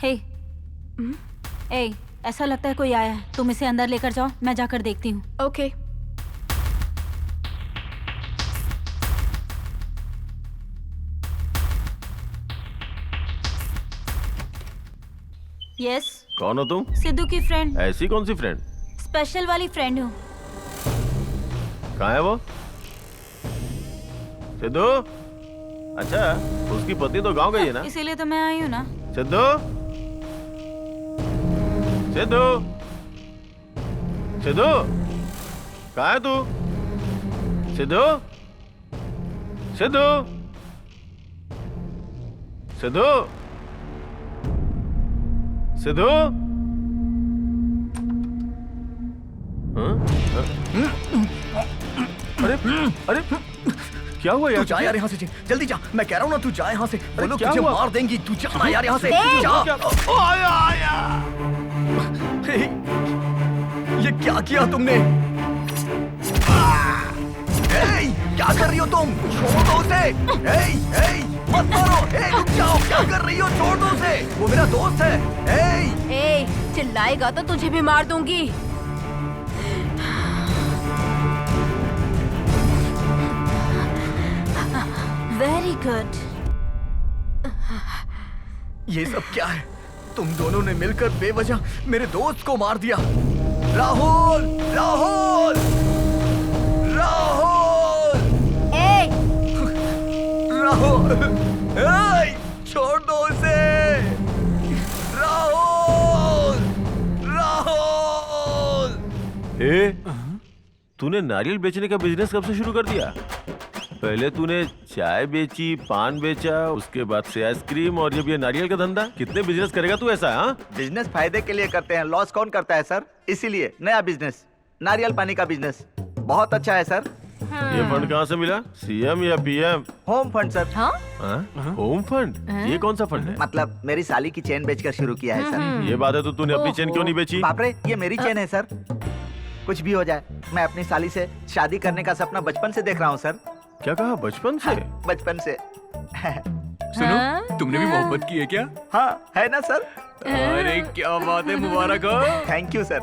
G: हे, ए, ऐसा लगता है कोई आया है। तुम इसे अंदर लेकर जाओ, मैं जाकर देखती हूँ।
C: ओके।
G: यस।
E: कौन हो तुम?
G: सिद्धू की फ्रेंड।
E: ऐसी कौन सी फ्रेंड?
G: स्पेशल वाली फ्रेंड हूँ।
E: कहाँ है वो? सिद्धू? अच्छा, उसकी पत्नी तो गांव गई है ना?
G: इसीलिए तो मैं आई हूँ ना।
E: सिद्धू? सिद्धू? सिद्धू? कहाँ है तू? सिद्धू? सिद्धू? सिद्धू? सिद्धू? हाँ? अरे अरे क्या हुआ यार?
B: तू जा यार यहाँ से, जल्दी जा, मैं कह रहा हूँ ना, तू जा यहाँ से, वो लोग
E: क्या
B: तुझे
E: हुआ?
B: मार देंगी, तू जा ना यार यहाँ से, जा। आया आया। हे, ये क्या किया तुमने? हे, क्या कर रही हो तुम? छोड़ दो उसे। हे, हे, मत मारो। हे, रुक जाओ, क्या कर रही हो? छोड़ दो उसे, वो मेरा दोस्त है। हे,
C: ए, चिल्लाएगा तो तुझे भी मार दूंगी।
G: Very good.
B: ये सब क्या है? तुम दोनों ने मिलकर बेवजह मेरे दोस्त को मार दिया। राहुल, राहुल, राहुल, राहुल, ए, छोड़ दो उसे। राहुल, राहुल।
E: ए, तूने नारियल बेचने का बिजनेस कब से शुरू कर दिया? पहले तूने चाय बेची, पान बेचा, उसके बाद से आइसक्रीम, और जब ये नारियल का धंधा, कितने बिजनेस करेगा तू ऐसा? हाँ,
I: बिजनेस फायदे के लिए करते हैं, लॉस कौन करता है सर? इसीलिए नया बिजनेस, नारियल पानी का बिजनेस बहुत अच्छा है सर।
E: ये फंड कहाँ से मिला? सीएम या पीएम?
I: Home fund sir.
C: हाँ?
E: Home fund? ये कौन सा फंड है?
I: मतलब मेरी साली की चेन बेचकर शुरू किया है सर।
E: ये बात है, तो तूने अपनी चेन क्यों नहीं बेची?
I: बाप रे, ये मेरी चेन है सर। कुछ भी हो जाए, मैं अपनी साली से शादी करने का सपना बचपन से देख रहा हूँ सर।
E: क्या कहा? बचपन से?
I: बचपन से।
D: सुनो, तुमने भी मोहब्बत की है क्या?
I: हाँ, है ना सर?
D: अरे क्या बात है, मुबारक हो।
I: Thank you sir.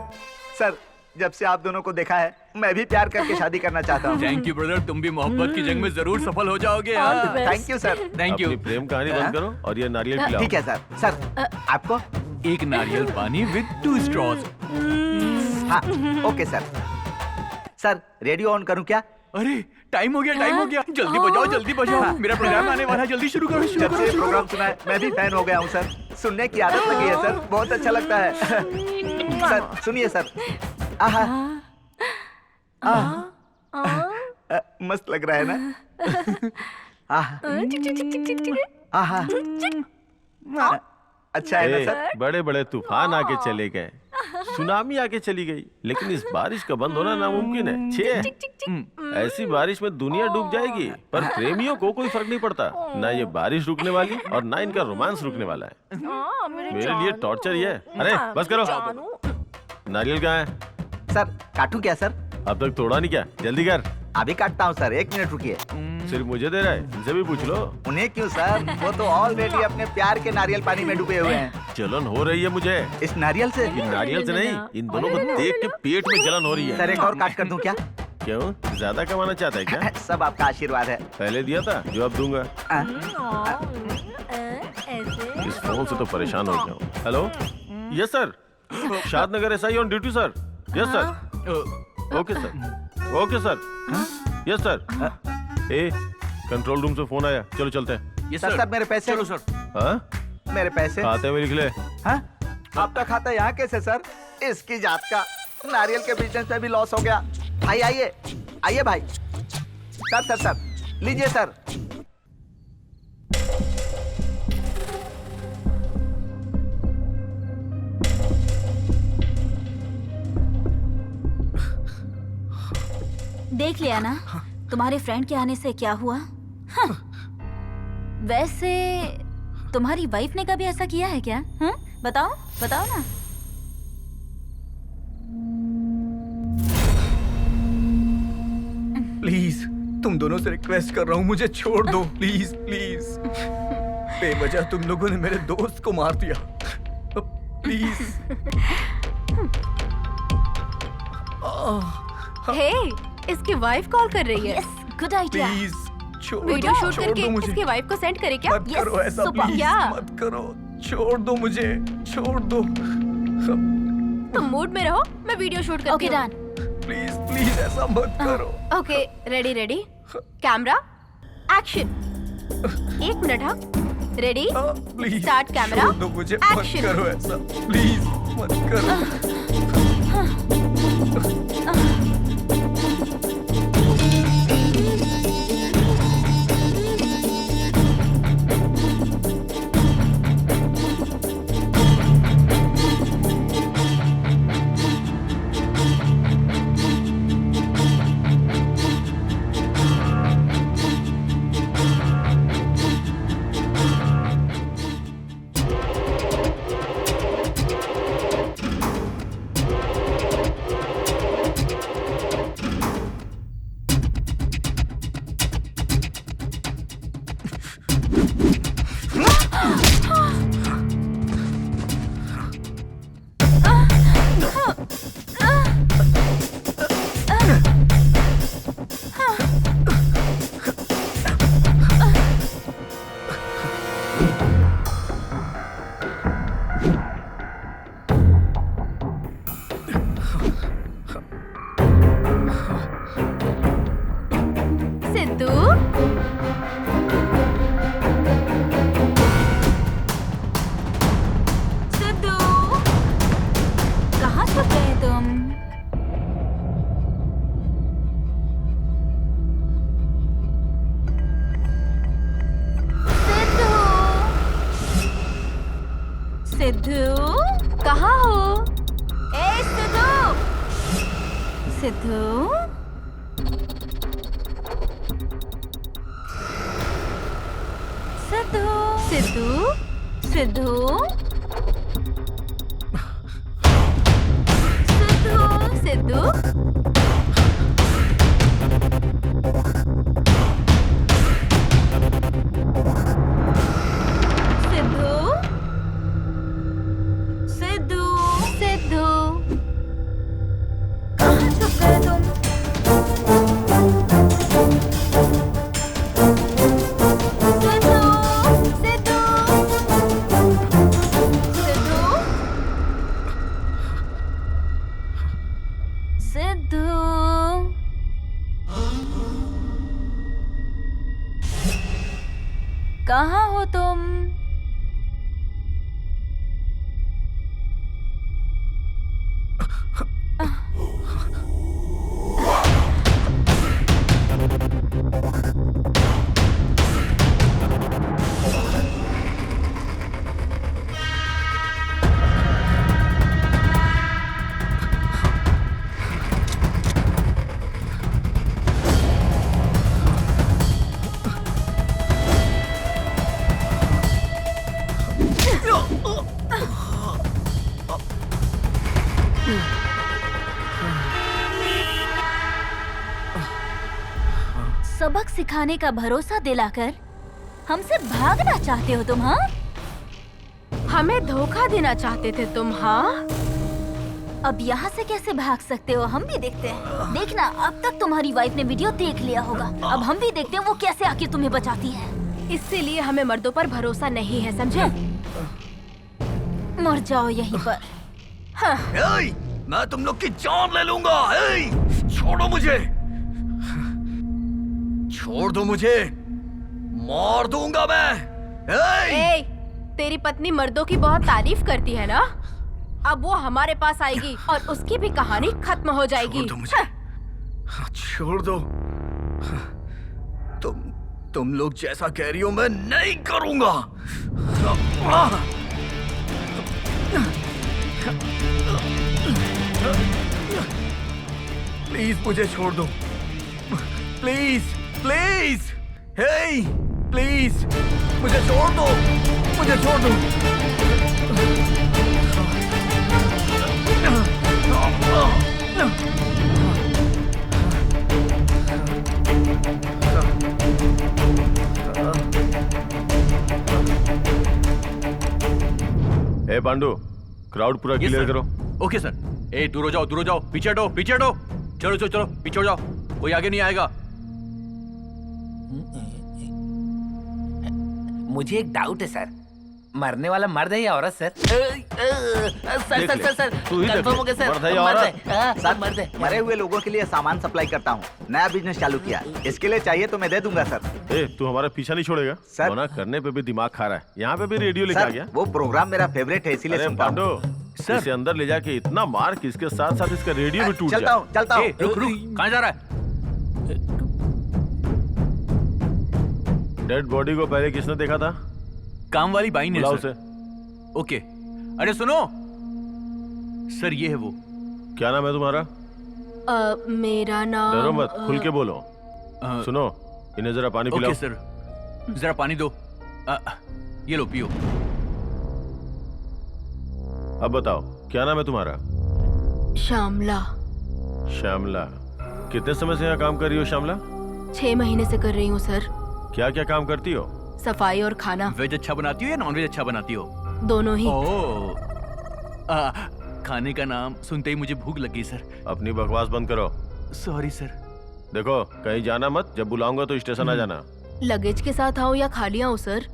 I: सर, जब से आप दोनों को देखा है, मैं भी प्यार करके शादी करना चाहता हूँ।
D: थैंक यू ब्रदर, तुम भी मोहब्बत की जंग में जरूर सफल हो जाओगे।
I: Thank you sir.
D: Thank you.
E: अपनी प्रेम कहानी बंद करो और ये नारियल खिलाओ।
I: ठीक है सर। सर, आपको?
D: एक नारियल पानी विद 2 straws।
I: हाँ, okay sir. Sir, radio on करूँ क्या?
D: अरे टाइम हो गया, टाइम हो गया, जल्दी बजाओ, जल्दी बजाओ, मेरा प्रोग्राम आने वाला है, जल्दी शुरू करो।
I: जब से प्रोग्राम सुना है, मैं भी फैन हो गया हूँ सर। सुनने की आदत लगी है सर, बहुत अच्छा लगता है। सर सुनिए सर। आहा, मस्त लग रहा है ना? आहा, आहा, अच्छा है ना सर?
E: बड़े बड़े तूफान आके चले गए, सुनामी आके चली गई, लेकिन इस बारिश का बंद होना नामुमकिन है। छे, ऐसी बारिश में दुनिया डूब जाएगी, पर प्रेमियों को कोई फर्क नहीं पड़ता। ना ये बारिश रुकने वाली और ना इनका रोमांस रुकने वाला है। मेरे लिए टॉर्चर ये है। अरे बस करो। नारियल कहाँ है?
I: सर, काटूं क्या सर?
E: अब तक तोड़ा नहीं क्या? जल्दी कर।
I: अभी काटता हूँ सर, 1 मिनट रुकिए।
E: सिर्फ मुझे दे रहा है? इनसे भी पूछ लो।
I: उन्हें क्यों सर? वो तो ऑलरेडी अपने प्यार के नारियल पानी में डूबे हुए हैं।
E: जलन हो रही है मुझे
I: इस नारियल से?
E: इन नारियल से नहीं, इन दोनों को देख के पेट में जलन हो रही है।
I: सर, एक और काट कर दूं क्या?
E: क्यों? ज्यादा कमाना चाहता है क्या?
I: सब आपका आशीर्वाद है।
E: पहले दिया था, जो अब दूंगा। इस फोन से तो परेशान हो गया हूँ। Hello, yes sir, Shadnagar SI on duty sir. Yes sir. Okay sir, okay sir. Yes sir. ए, कंट्रोल रूम से फोन आया, चलो चलते हैं।
D: यस
I: सर मेरे पैसे।
D: चलो सर।
E: हाँ
I: मेरे पैसे
E: खाते में लिख ले।
I: हाँ? आपका खाता यहाँ कैसे सर? इसकी जात का, नारियल के बिजनेस में भी लॉस हो गया। आइए आइए आइए भाई। सर लीजिए सर।
G: देख लिया ना तुम्हारे फ्रेंड के आने से क्या हुआ? हाँ। वैसे तुम्हारी वाइफ ने कभी ऐसा किया है क्या? हाँ? बताओ बताओ ना।
B: प्लीज तुम दोनों से रिक्वेस्ट कर रहा हूँ, मुझे छोड़ दो प्लीज प्लीज। बेवजह तुम लोगों ने मेरे दोस्त को मार दिया, प्लीज।
C: हे, इसकी वाइफ कॉल कर रही है।
G: Good idea.
B: Please
C: video shoot करके इसकी वाइफ को सेंड करे क्या?
B: मत करो ऐसा प्लीज, मत करो, छोड़ दो मुझे, छोड़ दो।
C: तुम मूड में रहो, मैं वीडियो शूट करती हूँ।
B: प्लीज प्लीज ऐसा मत करो।
C: Okay ready camera action. 1 minute. हाँ रेडी
B: प्लीज
C: स्टार्ट कैमरा
B: छोड़ दो मुझे, मत करो ऐसा प्लीज, मत करो।
G: सिद्धू
C: कहाँ हो?
G: ए सिद्धू, सिद्धू सिद्धू
C: सिद्धू
G: सिद्धू
C: सिद्धू सिद्धू
G: कहाँ हो तुम? सबक सिखाने का भरोसा दिलाकर हमसे भागना चाहते हो तुम? हाँ,
C: हमें धोखा देना चाहते थे तुम? हाँ,
G: अब यहाँ से कैसे भाग सकते हो हम भी देखते हैं। देखना, अब तक तुम्हारी वाइफ ने वीडियो देख लिया होगा, अब हम भी देखते हैं वो कैसे आके तुम्हें बचाती है।
C: इसीलिए हमें मर्दों पर भरोसा नहीं है, समझे?
G: मर जाओ यहीं पर।
C: हाँ।
B: मैं तुम लोग की जान ले लूंगा। छोड़ो मुझे, छोड़ दो मुझे। मार दूंगा मैं।
C: ए, तेरी पत्नी मर्दों की बहुत तारीफ करती है ना? अब वो हमारे पास आएगी और उसकी भी कहानी खत्म हो जाएगी।
B: छोड़ दो मुझे। छोड़ दो। तुम लोग जैसा कह रही हो मैं नहीं करूंगा। प्लीज मुझे छोड़ दो। प्लीज प्लीज, हे प्लीज मुझे छोड़ दो, मुझे छोड़ दो।
E: ए पांडु, क्राउड पूरा क्लियर करो।
D: Okay sir. ए दूर हो जाओ, दूर हो जाओ, पीछे हटो, पीछे हटो। चलो चलो चलो, पीछे हो जाओ, कोई आगे नहीं आएगा।
F: मुझे एक डाउट है सर, मरने वाला मर्द है या औरत sir? Sir sir sir sir confirm हो गया सर,
E: मर्द है या औरत?
I: सर मर्द है। मरे हुए लोगों के लिए सामान सप्लाई करता हूँ, नया बिजनेस चालू किया। इसके लिए चाहिए तो मैं दे दूंगा सर।
E: ए, तू हमारा पीछा नहीं छोड़ेगा?
I: सर।
E: मना करने पे भी दिमाग खा रहा है। यहाँ पे भी रेडियो लेके आ गया।
I: वो प्रोग्राम मेरा फेवरेट है इसीलिए
E: अरे
I: सुनता हूँ।
E: पांडु, सर इसे अंदर ले जाके इतना मार कि इसके साथ साथ इसका रेडियो भी टूट
I: चलता
E: जाए।
I: हूँ चलता हूँ।
D: रुक रुक, कहाँ जा रहा है?
E: डेड बॉडी को पहले किसने देखा था?
D: काम वाली बाई ने
E: बुलाओ
D: सर।
E: उसे।
D: ओके। अरे सुनो सर, ये है वो।
E: क्या नाम है तुम्हारा?
C: मेरा नाम।
E: डरो मत, खुल के बोलो। सुनो, इन्हें जरा पानी पिलाओ।
D: ओके सर, जरा पानी दो। ये लो पियो।
E: अब बताओ, क्या नाम है तुम्हारा?
C: श्यामला।
E: श्यामला। कितने समय से यहाँ काम कर रही हो श्यामला?
C: 6 महीने से कर रही हूँ सर।
E: क्या क्या काम करती हो?
C: सफाई और खाना।
D: वेज अच्छा बनाती हो या नॉन वेज अच्छा बनाती हो?
C: दोनों ही।
D: ओह, खाने का नाम सुनते ही मुझे भूख लगी सर।
E: अपनी बकवास बंद करो।
D: Sorry sir.
E: देखो, कहीं जाना मत, जब बुलाऊंगा तो स्टेशन आ जाना।
C: लगेज के साथ आऊँ या खाली आऊँ सर?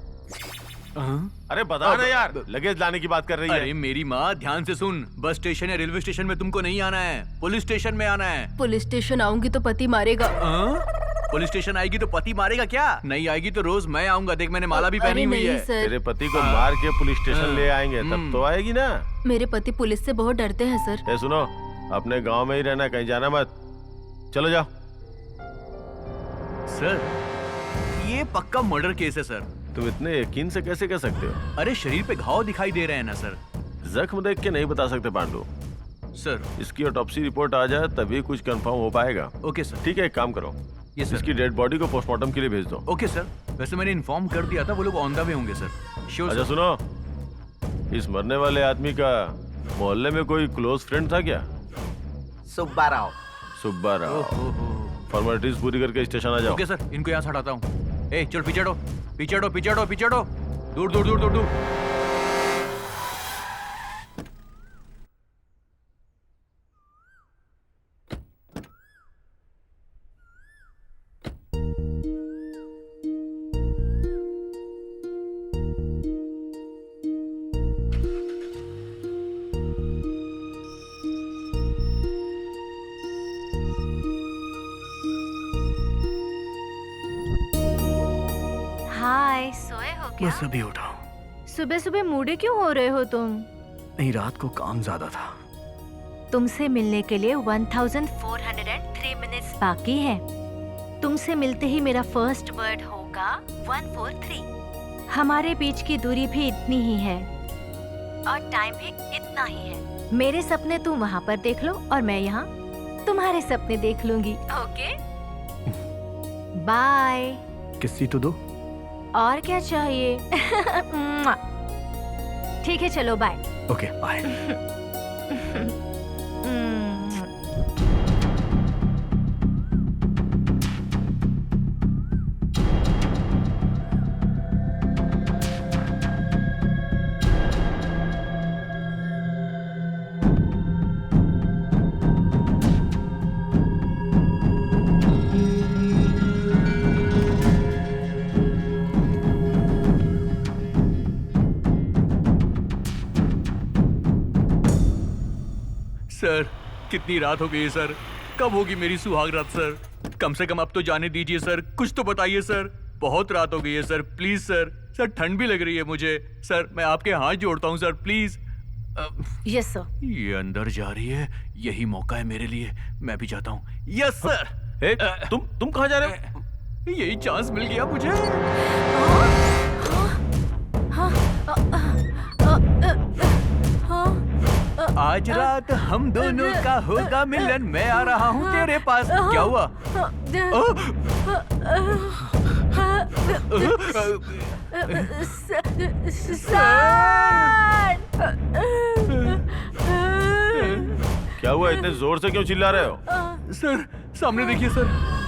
E: अरे बता ना यार, लगेज लाने की बात कर रही है।
D: अरे मेरी माँ, ध्यान से सुन। बस स्टेशन या रेलवे स्टेशन में तुमको नहीं आना है, पुलिस स्टेशन में आना है।
C: पुलिस स्टेशन आऊंगी तो पति मारेगा।
D: पुलिस स्टेशन आएगी तो पति मारेगा क्या? नहीं आएगी तो रोज मैं आऊंगा। देख, मैंने माला भी पहनी हुई है।
E: तेरे पति को मार के पुलिस स्टेशन ले आएंगे तब तो आएगी ना।
C: मेरे पति पुलिस से बहुत डरते हैं सर।
E: सुनो, अपने गांव में ही रहना, कहीं जाना मत। चलो जाओ।
D: सर, ये पक्का मर्डर केस है सर।
E: तुम इतने यकीन से कैसे कह सकते हो?
D: अरे शरीर पे घाव दिखाई दे रहे हैं ना सर।
E: जख्म देख के नहीं बता सकते पांडु।
D: सर,
E: इसकी ऑटोप्सी रिपोर्ट आ जाए तभी कुछ कंफर्म हो पाएगा।
D: Okay sir.
E: ठीक है, एक काम करो, इसकी डेड बॉडी को पोस्टमार्टम के लिए भेज दो।
D: Okay sir. वैसे मैंने इन्फॉर्म कर दिया था, वो लोग ऑन द वे होंगे सर। श्योर।
E: अच्छा सुनो, इस मरने वाले आदमी का मोहल्ले में कोई क्लोज फ्रेंड था क्या?
I: सुब्बा राव।
E: सुब्बा राव। फॉर्मेलिटीज पूरी करके स्टेशन आ जाओ।
D: ओके सर, इनको यहाँ से हटाता हूँ। ए चल, पीछे हटो, पीछे हटो, पीछे हटो, पीछे हटो। दूर दूर दूर दूर दूर।
A: हाय, सोए हो क्या?
B: बस अभी उठाओ।
A: सुबह सुबह मूडी क्यों हो रहे हो तुम?
B: नहीं, रात को काम ज्यादा था।
A: तुमसे मिलने के लिए 1403 मिनट्स बाकी है। तुमसे मिलते ही मेरा फर्स्ट वर्ड होगा 143। हमारे बीच की दूरी भी इतनी ही है और टाइम भी इतना ही है। मेरे सपने तुम वहाँ पर देख लो और मैं यहाँ तुम्हारे सपने देख लूंगी। Okay, bye.
B: किस्सी तो दो।
A: और क्या चाहिए? ठीक है, चलो बाय।
B: Okay, bye.
D: सर, कितनी रात हो गई है सर? कब होगी मेरी सुहाग रात सर? कम से कम अब तो जाने दीजिए सर, कुछ तो बताइए सर। बहुत रात हो गई है सर, प्लीज सर। सर ठंड भी लग रही है मुझे सर, मैं आपके हाथ जोड़ता हूँ सर, प्लीज।
A: Yes sir.
D: ये अंदर जा रही है, यही मौका है मेरे लिए, मैं भी जाता हूँ। Yes sir.
E: ए, तुम कहाँ जा रहे हो?
D: यही चांस मिल गया मुझे। आज रात हम दोनों का होगा मिलन, मैं आ रहा हूँ तेरे पास। क्या हुआ?
E: क्या हुआ, इतने जोर से क्यों चिल्ला रहे हो?
D: सर सामने देखिए सर।